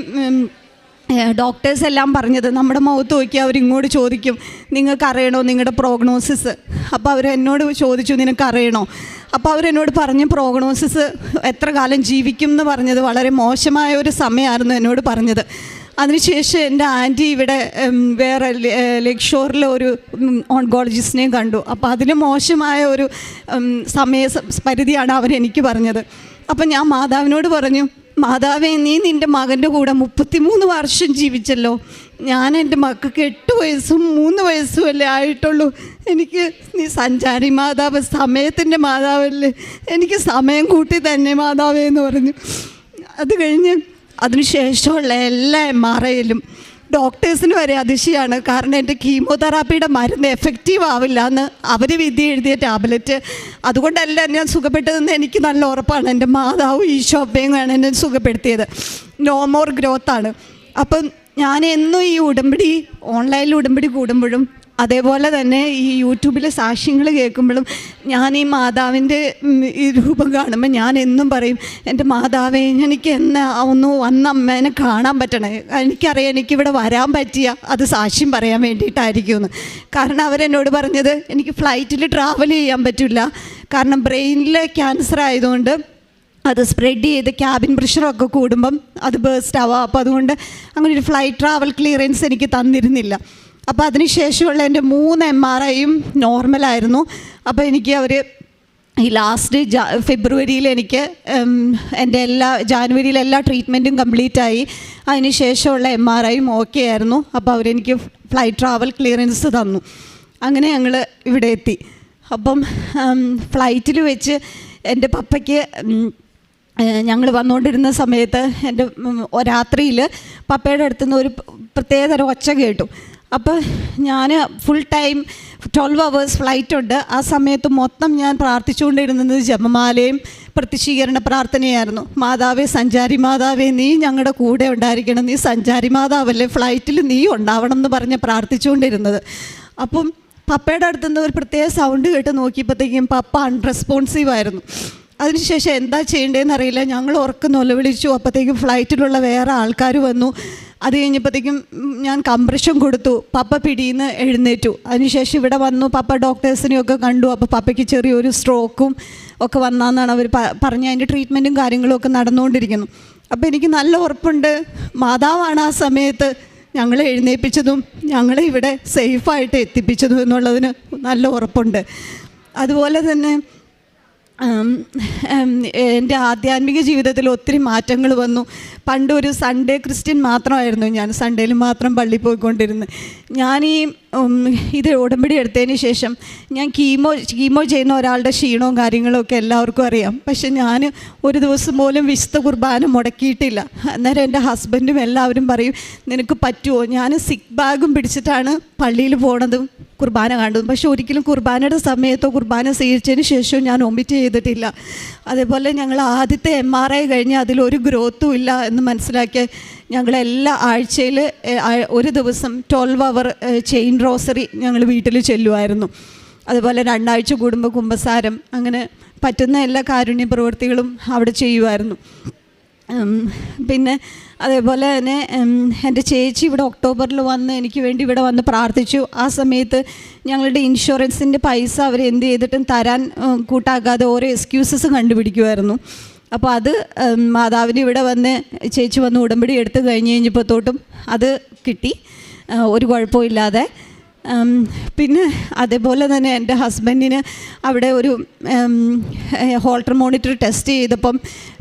ഡോക്ടേഴ്സ് എല്ലാം പറഞ്ഞത് നമ്മുടെ മുഖത്ത് നോക്കി അവരിങ്ങോട്ട് ചോദിക്കും നിങ്ങൾക്കറിയണോ നിങ്ങളുടെ പ്രോഗ്നോസിസ്. അപ്പോൾ അവരെന്നോട് ചോദിച്ചു നിനക്കറിയണോ. അപ്പോൾ അവരെന്നോട് പറഞ്ഞ് പ്രോഗ്നോസിസ് എത്ര കാലം ജീവിക്കും എന്ന് പറഞ്ഞത് വളരെ മോശമായ ഒരു സമയമായിരുന്നു എന്നോട് പറഞ്ഞത്. അതിനുശേഷം എൻ്റെ ആൻറ്റി ഇവിടെ വേറെ ലേക്ക് ഷോറിലെ ഒരു ഓൺകോളജിസ്റ്റിനെയും കണ്ടു. അപ്പോൾ അതിന് മോശമായ ഒരു പരിധിയാണ് അവരെനിക്ക് പറഞ്ഞത്. അപ്പം ഞാൻ മാതാവിനോട് പറഞ്ഞു മാതാവേ, നീ നിൻ്റെ മകൻ്റെ കൂടെ 33 വർഷം ജീവിച്ചല്ലോ. ഞാൻ എൻ്റെ മക്കൾക്ക് 8 വയസ്സും 3 വയസ്സും അല്ലേ ആയിട്ടുള്ളൂ. എനിക്ക് നീ സഞ്ചാരി മാതാവ്, സമയത്തിൻ്റെ മാതാവല്ലേ, എനിക്ക് സമയം കൂട്ടി തന്നെ മാതാവേ എന്ന് പറഞ്ഞു. അത് കഴിഞ്ഞ് അതിനുശേഷമുള്ള എല്ലാ MRIയിലും ഡോക്ടേഴ്സിന് വരെ അതിശയാണ്. കാരണം എൻ്റെ കീമോതെറാപ്പിയുടെ മരുന്ന് എഫക്റ്റീവ് ആവില്ല എന്ന് അവർ വിധി എഴുതിയ ടാബ്ലറ്റ്. അതുകൊണ്ടല്ല ഞാൻ സുഖപ്പെട്ടതെന്ന് എനിക്ക് നല്ല ഉറപ്പാണ്. എൻ്റെ മാതാവും ഈശോപ്പയും എന്നെ സുഖപ്പെടുത്തിയത്. No more ഗ്രോത്താണ്. അപ്പം ഞാൻ എന്നും ഈ ഓൺലൈനിൽ ഉടമ്പടി കൂടുമ്പോഴും അതേപോലെ തന്നെ ഈ യൂട്യൂബിലെ സാക്ഷ്യങ്ങൾ കേൾക്കുമ്പോഴും ഞാൻ ഈ മാതാവിൻ്റെ ഈ രൂപം കാണുമ്പോൾ ഞാൻ എന്നും പറയും എൻ്റെ മാതാവേ, എനിക്ക് ഒന്ന് വന്ന അമ്മേനെ കാണാൻ പറ്റണേ. എനിക്കറിയാം എനിക്കിവിടെ വരാൻ പറ്റിയ അത് സാക്ഷ്യം പറയാൻ വേണ്ടിയിട്ടായിരിക്കുമെന്ന്. കാരണം അവരെന്നോട് പറഞ്ഞത് എനിക്ക് ഫ്ലൈറ്റിൽ ട്രാവൽ ചെയ്യാൻ പറ്റില്ല, കാരണം ബ്രെയിനിൽ ക്യാൻസർ ആയതുകൊണ്ട് അത് സ്പ്രെഡ് ചെയ്ത് ക്യാബിൻ പ്രഷറൊക്കെ കൂടുമ്പം അത് ബേസ്റ്റ് ആവാം. അപ്പോൾ അതുകൊണ്ട് അങ്ങനെ ഒരു ഫ്ലൈറ്റ് ട്രാവൽ ക്ലിയറൻസ് എനിക്ക് തന്നിരുന്നില്ല. അപ്പോൾ അതിനുശേഷമുള്ള എൻ്റെ 3 MRIയും നോർമലായിരുന്നു. അപ്പോൾ എനിക്ക് അവർ ഈ ലാസ്റ്റ് ഫെബ്രുവരിയിൽ എനിക്ക് എൻ്റെ ജാനുവരിയിൽ എല്ലാ ട്രീറ്റ്മെൻറ്റും കംപ്ലീറ്റായി. അതിന് ശേഷമുള്ള MRIയും ഓക്കെ ആയിരുന്നു. അപ്പോൾ അവരെനിക്ക് ഫ്ലൈറ്റ് ട്രാവൽ ക്ലിയറൻസ് തന്നു. അങ്ങനെ ഞങ്ങൾ ഇവിടെ എത്തി. അപ്പം ഫ്ലൈറ്റിൽ വെച്ച് എൻ്റെ പപ്പയ്ക്ക് ഞങ്ങൾ വന്നുകൊണ്ടിരുന്ന സമയത്ത് എൻ്റെ രാത്രിയിൽ പപ്പയുടെ അടുത്തുനിന്ന് ഒരു പ്രത്യേകതരം ഒച്ച കേട്ടു. അപ്പോൾ ഞാൻ ഫുൾ ടൈം 12 hours ഫ്ലൈറ്റ് ഉണ്ട്. ആ സമയത്ത് മൊത്തം ഞാൻ പ്രാർത്ഥിച്ചുകൊണ്ടിരുന്നത് ജപമാലയും പ്രത്യക്ഷീകരണ പ്രാർത്ഥനയായിരുന്നു. മാതാവേ, സഞ്ചാരി മാതാവേ, നീ ഞങ്ങളുടെ കൂടെ ഉണ്ടായിരിക്കണം, നീ സഞ്ചാരി മാതാവല്ലേ, ഫ്ലൈറ്റിൽ നീ ഉണ്ടാവണം എന്ന് പറഞ്ഞ് പ്രാർത്ഥിച്ചുകൊണ്ടിരുന്നത്. അപ്പം പപ്പയുടെ അടുത്തുനിന്ന് ഒരു പ്രത്യേക സൗണ്ട് കേട്ട് നോക്കിയപ്പോഴത്തേക്കും പപ്പ അൺറെസ്പോൺസീവ് ആയിരുന്നു. അതിനുശേഷം എന്താ ചെയ്യേണ്ടതെന്ന് അറിയില്ല. ഞങ്ങൾ ഉറക്കം നിലവിളിച്ചു. അപ്പോഴത്തേക്കും ഫ്ലൈറ്റിലുള്ള വേറെ ആൾക്കാർ വന്നു. അത് കഴിഞ്ഞപ്പോഴത്തേക്കും ഞാൻ കംപ്രഷൻ കൊടുത്തു. പപ്പ പിടിയിന്ന് എഴുന്നേറ്റു. അതിനുശേഷം ഇവിടെ വന്നു. പപ്പ ഡോക്ടേഴ്സിനെയൊക്കെ കണ്ടു. അപ്പോൾ പപ്പയ്ക്ക് ചെറിയൊരു സ്ട്രോക്കും ഒക്കെ വന്നാന്നാണ് അവർ പറഞ്ഞ്. അതിൻ്റെ ട്രീറ്റ്മെൻറ്റും കാര്യങ്ങളും ഒക്കെ നടന്നുകൊണ്ടിരിക്കുന്നു. അപ്പോൾ എനിക്ക് നല്ല ഉറപ്പുണ്ട് മാതാവാണ് ആ സമയത്ത് ഞങ്ങളെ എഴുന്നേൽപ്പിച്ചതും ഞങ്ങളെ ഇവിടെ സേഫായിട്ട് എത്തിപ്പിച്ചതും എന്നുള്ളതിന് നല്ല ഉറപ്പുണ്ട്. അതുപോലെ തന്നെ എൻ്റെ ആധ്യാത്മിക ജീവിതത്തിൽ ഒത്തിരി മാറ്റങ്ങൾ വന്നു. പണ്ടൊരു സൺഡേ ക്രിസ്ത്യൻ മാത്രമായിരുന്നു ഞാൻ. സൺഡേയിൽ മാത്രം പള്ളിയിൽ പോയിക്കൊണ്ടിരുന്നത്. ഞാൻ ഇത് ഉടമ്പടി എടുത്തതിന് ശേഷം ഞാൻ കീമോ ചെയ്യുന്ന ഒരാളുടെ ക്ഷീണവും കാര്യങ്ങളും ഒക്കെ എല്ലാവർക്കും അറിയാം. പക്ഷെ ഞാൻ ഒരു ദിവസം പോലും വിശുദ്ധ കുർബാന മുടക്കിയിട്ടില്ല. അന്നേരം എൻ്റെ ഹസ്ബൻഡും എല്ലാവരും പറയും നിനക്ക് പറ്റുമോ? ഞാൻ സിക്ക് ബാഗും പിടിച്ചിട്ടാണ് പള്ളിയിൽ പോണതും കുർബാന കണ്ടതും. പക്ഷെ ഒരിക്കലും കുർബാനയുടെ സമയത്തോ കുർബാന സ്വീകരിച്ചതിന് ശേഷവും ഞാൻ ഒമിറ്റ് ചെയ്തിട്ടില്ല. അതേപോലെ ഞങ്ങൾ ആദ്യത്തെ MRI കഴിഞ്ഞ് അതിലൊരു ഗ്രോത്തും ഇല്ല എന്ന് മനസ്സിലാക്കി ഞങ്ങളെല്ലാ ആഴ്ചയിൽ ഒരു ദിവസം 12 hour ചെയിൻ റോസറി ഞങ്ങൾ വീട്ടിൽ ചെല്ലുമായിരുന്നു. അതുപോലെ 2 ആഴ്ച കൂടുമ്പോൾ കുമ്പസാരം, അങ്ങനെ പറ്റുന്ന എല്ലാ കാരുണ്യ പ്രവൃത്തികളും അവിടെ ചെയ്യുമായിരുന്നു. പിന്നെ അതേപോലെ തന്നെ എൻ്റെ ചേച്ചി ഇവിടെ ഒക്ടോബറിൽ വന്ന് എനിക്ക് വേണ്ടി ഇവിടെ വന്ന് പ്രാർത്ഥിച്ചു. ആ സമയത്ത് ഞങ്ങളുടെ ഇൻഷുറൻസിൻ്റെ പൈസ അവർ എന്ത് ചെയ്തിട്ടും തരാൻ കൂട്ടാക്കാതെ ഓരോ എക്സ്ക്യൂസസ് കണ്ടുപിടിക്കുമായിരുന്നു. അപ്പോൾ അത് മാതാവിന് ഇവിടെ വന്ന് ചേച്ചി വന്ന് ഉടമ്പടി എടുത്ത് കഴിഞ്ഞപ്പോൾ തൊട്ടും അത് കിട്ടി, ഒരു കുഴപ്പമില്ലാതെ. പിന്നെ അതേപോലെ തന്നെ എൻ്റെ ഹസ്ബൻഡിന് അവിടെ ഒരു ഹോൾട്ടർ മോണിറ്റർ ടെസ്റ്റ് ചെയ്തപ്പം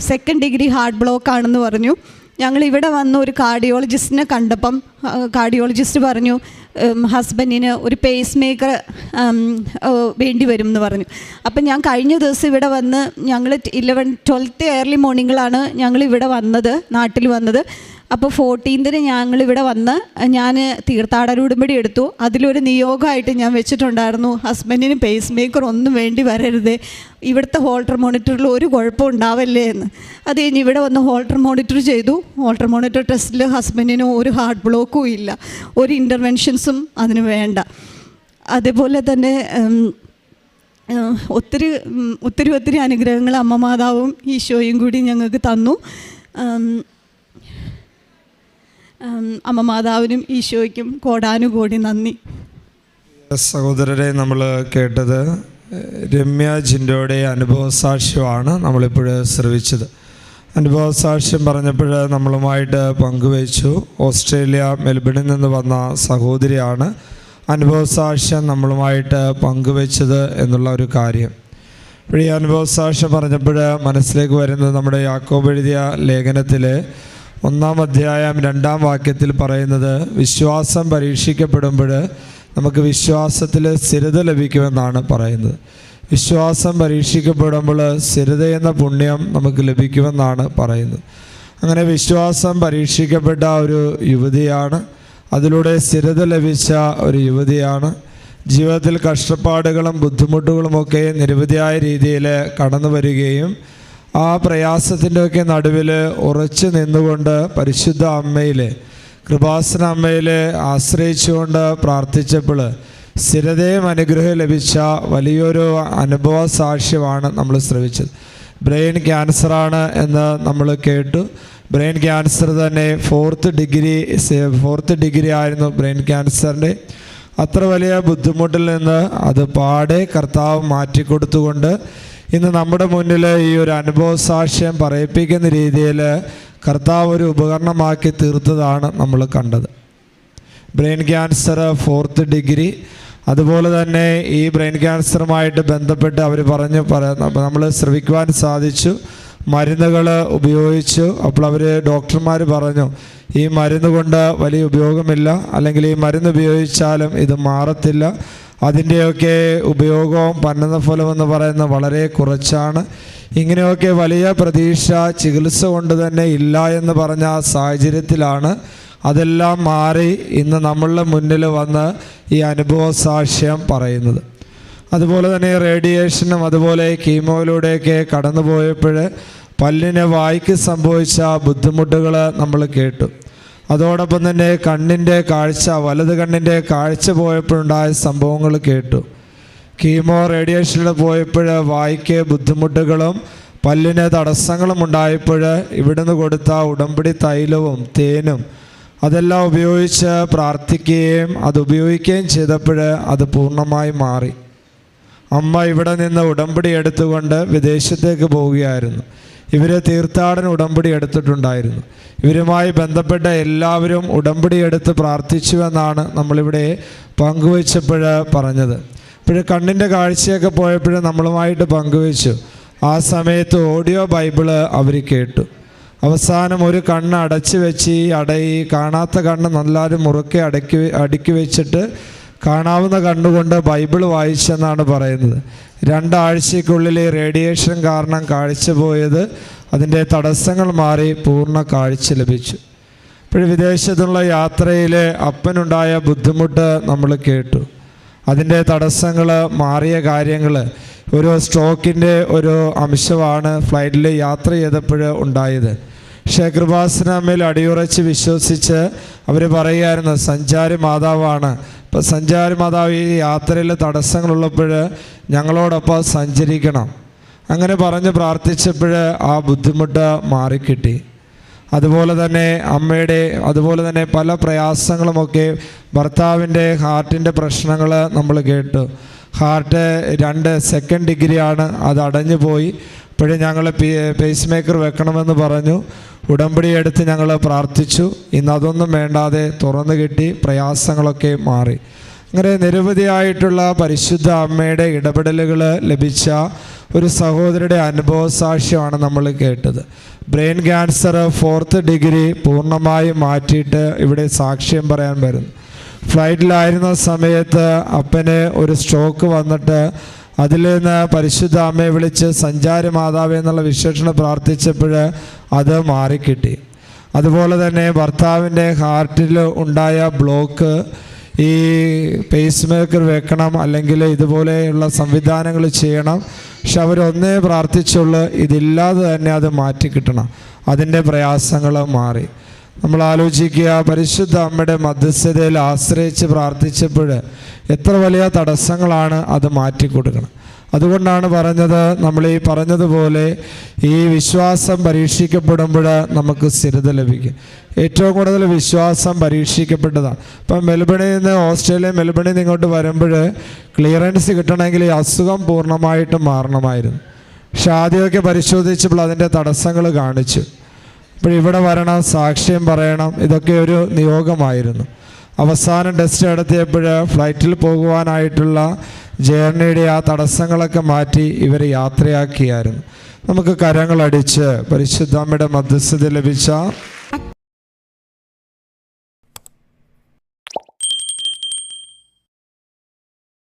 2nd degree ഹാർട്ട് ബ്ലോക്ക് ആണെന്ന് പറഞ്ഞു. ഞങ്ങളിവിടെ വന്ന് ഒരു കാർഡിയോളജിസ്റ്റിനെ കണ്ടപ്പം കാർഡിയോളജിസ്റ്റ് പറഞ്ഞു ഹസ്ബൻഡിന് ഒരു പേസ് മേക്കർ വേണ്ടി വരും എന്ന് പറഞ്ഞു. അപ്പം ഞാൻ കഴിഞ്ഞ ദിവസം ഇവിടെ വന്ന് ഞങ്ങൾ 12th ഏർലി മോർണിംഗിലാണ് ഞങ്ങളിവിടെ വന്നത്, നാട്ടിൽ വന്നത്. അപ്പോൾ 14th ഞങ്ങളിവിടെ വന്ന് ഞാൻ തീർത്ഥാടന ഉടമ്പടി എടുത്തു. അതിലൊരു നിയോഗമായിട്ട് ഞാൻ വെച്ചിട്ടുണ്ടായിരുന്നു ഹസ്ബൻഡിന് പേസ് മേക്കർ ഒന്നും വേണ്ടി വരരുതേ, ഇവിടുത്തെ ഹോൾട്ടർ മോണിറ്ററിൽ ഒരു കുഴപ്പം ഉണ്ടാവല്ലേ എന്ന്. അത് കഴിഞ്ഞ് ഇവിടെ വന്ന് ഹോൾട്ടർ മോണിറ്റർ ചെയ്തു. ഹോൾട്ടർ മോണിറ്റർ ടെസ്റ്റിൽ ഹസ്ബൻഡിന് ഒരു ഹാർട്ട് ബ്ലോക്കും ഇല്ല, ഒരു ഇൻ്റർവെൻഷൻസും അതിന് വേണ്ട. അതേപോലെ തന്നെ ഒത്തിരി അനുഗ്രഹങ്ങൾ അമ്മ മാതാവും ഈശോയും കൂടി ഞങ്ങൾക്ക് തന്നു. അമ്മ മാതാവിനും ഈശോയ്ക്കും കോടാനുകോടി നന്ദി. സഹോദരരെ, നമ്മൾ കേട്ടത് രമ്യ ജിൻഡോയുടെ അനുഭവസാക്ഷ്യമാണ് നമ്മളിപ്പോൾ ശ്രവിച്ചത്. അനുഭവസാക്ഷ്യം പറഞ്ഞപ്പോൾ നമ്മളുമായിട്ട് പങ്കുവച്ചു. ഓസ്ട്രേലിയ മെൽബണിൽ നിന്ന് വന്ന സഹോദരിയാണ് അനുഭവസാക്ഷ്യം നമ്മളുമായിട്ട് പങ്കുവച്ചത് എന്നുള്ള ഒരു കാര്യം. ഈ അനുഭവസാക്ഷ്യം പറഞ്ഞപ്പോൾ മനസ്സിലേക്ക് വരുന്നത് നമ്മുടെ യാക്കോബ് എഴുതിയ ലേഖനത്തിൽ 1-ാം അധ്യായം 2-ാം വാക്യത്തിൽ പറയുന്നത് വിശ്വാസം പരീക്ഷിക്കപ്പെടുമ്പോൾ നമുക്ക് വിശ്വാസത്തിൽ സ്ഥിരത ലഭിക്കുമെന്നാണ് പറയുന്നത്. വിശ്വാസം പരീക്ഷിക്കപ്പെടുമ്പോൾ സ്ഥിരത എന്ന പുണ്യം നമുക്ക് ലഭിക്കുമെന്നാണ് പറയുന്നത്. അങ്ങനെ വിശ്വാസം പരീക്ഷിക്കപ്പെട്ട ഒരു യുവതിയാണ്, അതിലൂടെ സ്ഥിരത ലഭിച്ച ഒരു യുവതിയാണ്. ജീവിതത്തിൽ കഷ്ടപ്പാടുകളും ബുദ്ധിമുട്ടുകളുമൊക്കെ നിരവധിയായ രീതിയിൽ കടന്നു വരികയും ആ പ്രയാസത്തിൻ്റെയൊക്കെ നടുവിൽ ഉറച്ചു നിന്നുകൊണ്ട് പരിശുദ്ധ അമ്മയിൽ, കൃപാസന അമ്മയിൽ ആശ്രയിച്ചുകൊണ്ട് പ്രാർത്ഥിച്ചപ്പോൾ സ്ഥിരതയും അനുഗ്രഹം ലഭിച്ച വലിയൊരു അനുഭവ സാക്ഷ്യമാണ് നമ്മൾ ശ്രവിച്ചത്. ബ്രെയിൻ ക്യാൻസറാണ് എന്ന് നമ്മൾ കേട്ടു. ബ്രെയിൻ ക്യാൻസർ തന്നെ 4th ഡിഗ്രി ആയിരുന്നു ബ്രെയിൻ ക്യാൻസറിൻ്റെ. അത്ര വലിയ ബുദ്ധിമുട്ടിൽ നിന്ന് അത് പാടെ കർത്താവ് മാറ്റിക്കൊടുത്തുകൊണ്ട് ഇന്ന് നമ്മുടെ മുന്നിൽ ഈ ഒരു അനുഭവ സാക്ഷ്യം പറയിപ്പിക്കുന്ന രീതിയിൽ കർത്താവ് ഒരു ഉപകരണമാക്കി തീർത്തതാണ് നമ്മൾ കണ്ടത്. Brain cancer 4th degree. അതുപോലെ തന്നെ ഈ ബ്രെയിൻ ക്യാൻസറുമായിട്ട് ബന്ധപ്പെട്ട് അവർ നമ്മൾ ശ്രവിക്കുവാൻ സാധിച്ചു. മരുന്നുകൾ ഉപയോഗിച്ചു. അപ്പോൾ അവർ ഡോക്ടർമാർ പറഞ്ഞു ഈ മരുന്ന് കൊണ്ട് വലിയ ഉപയോഗമില്ല, അല്ലെങ്കിൽ ഈ മരുന്ന് ഉപയോഗിച്ചാലും ഇത് മാറത്തില്ല, അതിൻ്റെയൊക്കെ ഉപയോഗവും പന്നഫലമെന്ന് പറയുന്നത് വളരെ കുറച്ചാണ്. ഇങ്ങനെയൊക്കെ വലിയ പ്രതീക്ഷ ചികിത്സ കൊണ്ട് തന്നെ ഇല്ല എന്ന് പറഞ്ഞ സാഹചര്യത്തിലാണ് അതെല്ലാം മാറി ഇന്ന് നമ്മളുടെ മുന്നിൽ വന്ന് ഈ അനുഭവ സാക്ഷ്യം പറയുന്നത്. അതുപോലെ തന്നെ റേഡിയേഷനും അതുപോലെ കീമോയിലൂടെയൊക്കെ കടന്നു പോയപ്പോൾ പല്ലിന് വായ്ക്ക് സംഭവിച്ച ബുദ്ധിമുട്ടുകൾ നമ്മൾ കേട്ടു. അതോടൊപ്പം തന്നെ കണ്ണിൻ്റെ കാഴ്ച, വലത് കണ്ണിൻ്റെ കാഴ്ച പോയപ്പോഴുണ്ടായ സംഭവങ്ങൾ കേട്ടു. കീമോ റേഡിയേഷനിൽ പോയപ്പോൾ വായ്ക്ക് ബുദ്ധിമുട്ടുകളും പല്ലിന് തടസ്സങ്ങളും ഉണ്ടായപ്പോൾ ഇവിടുന്ന് കൊടുത്ത ഉടമ്പടി തൈലവും തേനും അതെല്ലാം ഉപയോഗിച്ച് പ്രാർത്ഥിക്കുകയും അത് ഉപയോഗിക്കുകയും ചെയ്തപ്പോൾ അത് പൂർണ്ണമായി മാറി. അമ്മ ഇവിടെ നിന്ന് ഉടമ്പടി എടുത്തുകൊണ്ട് വിദേശത്തേക്ക് പോവുകയായിരുന്നു. ഇവർ തീർത്ഥാടന ഉടമ്പടി എടുത്തിട്ടുണ്ടായിരുന്നു. ഇവരുമായി ബന്ധപ്പെട്ട എല്ലാവരും ഉടമ്പടി എടുത്ത് പ്രാർത്ഥിച്ചുവെന്നാണ് നമ്മളിവിടെ പങ്കുവച്ചപ്പോൾ പറഞ്ഞത്. അപ്പോൾ കണ്ണിൻ്റെ കാഴ്ചയൊക്കെ പോയപ്പോൾ നമ്മളുമായിട്ട് പങ്കുവച്ചു. ആ സമയത്ത് ഓഡിയോ ബൈബിള് അവർ കേട്ടു. അവസാനം ഒരു കണ്ണ് അടച്ചു വെച്ച് ഈ കാണാത്ത കണ്ണ് നല്ലാരും മുറുക്കെ അടുക്കി വെച്ചിട്ട് കാണാവുന്ന കണ്ണുകൊണ്ട് ബൈബിൾ വായിച്ചെന്നാണ് പറയുന്നത്. 2 ആഴ്ചയ്ക്കുള്ളിൽ റേഡിയേഷൻ കാരണം കാഴ്ച പോയത് അതിൻ്റെ തടസ്സങ്ങൾ മാറി പൂർണ്ണ കാഴ്ച ലഭിച്ചു. ഇപ്പോൾ വിദേശത്തുള്ള യാത്രയിൽ അപ്പനുണ്ടായ ബുദ്ധിമുട്ട് നമ്മൾ കേട്ടു. അതിൻ്റെ തടസ്സങ്ങൾ മാറിയ കാര്യങ്ങൾ ഒരു സ്ട്രോക്കിൻ്റെ ഒരു അംശമാണ് ഫ്ലൈറ്റിൽ യാത്ര ചെയ്തപ്പോൾ ഉണ്ടായത്. പക്ഷേ കൃപാസനമ്മയിൽ അടിയുറച്ച് വിശ്വസിച്ച് അവർ പറയുമായിരുന്നു സഞ്ചാരി മാതാവാണ്. ഇപ്പം സഞ്ചാരി മാതാവ് ഈ യാത്രയിൽ തടസ്സങ്ങളുള്ളപ്പോൾ ഞങ്ങളോടൊപ്പം സഞ്ചരിക്കണം. അങ്ങനെ പറഞ്ഞ് പ്രാർത്ഥിച്ചപ്പോൾ ആ ബുദ്ധിമുട്ട് മാറിക്കിട്ടി. അതുപോലെ തന്നെ പല പ്രയാസങ്ങളുമൊക്കെ ഭർത്താവിൻ്റെ ഹാർട്ടിൻ്റെ പ്രശ്നങ്ങൾ നമ്മൾ കേട്ടു. ഹാർട്ട് 2 സെക്കൻഡ് ഡിഗ്രിയാണ്, അത് അടഞ്ഞു പോയി. ഇപ്പോഴും ഞങ്ങൾ പേസ് മേക്കർ വെക്കണമെന്ന് പറഞ്ഞു. ഉടമ്പടി എടുത്ത് ഞങ്ങൾ പ്രാർത്ഥിച്ചു. ഇന്ന് അതൊന്നും വേണ്ടാതെ തുറന്നു കിട്ടി, പ്രയാസങ്ങളൊക്കെ മാറി. അങ്ങനെ നിരവധിയായിട്ടുള്ള പരിശുദ്ധ അമ്മയുടെ ഇടപെടലുകൾ ലഭിച്ച ഒരു സഹോദരിയുടെ അനുഭവ സാക്ഷ്യമാണ് നമ്മൾ കേട്ടത്. ബ്രെയിൻ ക്യാൻസർ 4th ഡിഗ്രി പൂർണ്ണമായും മാറ്റിയിട്ട് ഇവിടെ സാക്ഷ്യം പറയാൻ വരുന്നു. ഫ്ലൈറ്റിലായിരുന്ന സമയത്ത് അപ്പന് ഒരു സ്ട്രോക്ക് വന്നിട്ട് അതിൽ നിന്ന് പരിശുദ്ധ അമ്മയെ വിളിച്ച് സഞ്ചാരി മാതാവ് എന്നുള്ള വിശേഷണം പ്രാർത്ഥിച്ചപ്പോൾ അത് മാറിക്കിട്ടി. അതുപോലെ തന്നെ ഭർത്താവിൻ്റെ ഹാർട്ടിൽ ഉണ്ടായ ബ്ലോക്ക് ഈ പേസ് മേക്കർ വെക്കണം, അല്ലെങ്കിൽ ഇതുപോലെയുള്ള സംവിധാനങ്ങൾ ചെയ്യണം. പക്ഷെ അവരൊന്നേ പ്രാർത്ഥിച്ചുള്ളൂ, ഇതില്ലാതെ തന്നെ അത് മാറ്റിക്കിട്ടണം. അതിൻ്റെ പ്രയാസങ്ങൾ മാറി. നമ്മൾ ആലോചിക്കുക, പരിശുദ്ധ അമ്മയുടെ മധ്യസ്ഥതയിൽ ആശ്രയിച്ച് പ്രാർത്ഥിച്ചപ്പോൾ എത്ര വലിയ തടസ്സങ്ങളാണ് അത് മാറ്റിക്കൊടുക്കണം. അതുകൊണ്ടാണ് പറഞ്ഞത്, നമ്മൾ ഈ പറഞ്ഞതുപോലെ ഈ വിശ്വാസം പരീക്ഷിക്കപ്പെടുമ്പോൾ നമുക്ക് സ്ഥിരത ലഭിക്കും. ഏറ്റവും കൂടുതൽ വിശ്വാസം പരീക്ഷിക്കപ്പെട്ടതാണ്. ഇപ്പം ഓസ്ട്രേലിയ മെൽബണിൽ നിന്ന് ഇങ്ങോട്ട് വരുമ്പോൾ ക്ലിയറൻസ് കിട്ടണമെങ്കിൽ ഈ അസുഖം പൂർണ്ണമായിട്ടും മാറണമായിരുന്നു. പക്ഷെ ആദ്യമൊക്കെ പരിശോധിച്ചപ്പോൾ അതിൻ്റെ തടസ്സങ്ങൾ കാണിച്ചു. ഇപ്പോൾ ഇവിടെ വരണം, സാക്ഷ്യം പറയണം, ഇതൊക്കെ ഒരു നിയോഗമായിരുന്നു. അവസാനം ടെസ്റ്റ് നടത്തിയപ്പോൾ ഫ്ലൈറ്റിൽ പോകുവാനായിട്ടുള്ള ജേർണിയുടെ ആ തടസ്സങ്ങളൊക്കെ മാറ്റി ഇവർ യാത്രയാക്കിയായിരുന്നു. നമുക്ക് കരങ്ങളടിച്ച് പരിശുദ്ധ അമ്മയുടെ മധ്യസ്ഥത ലഭിച്ച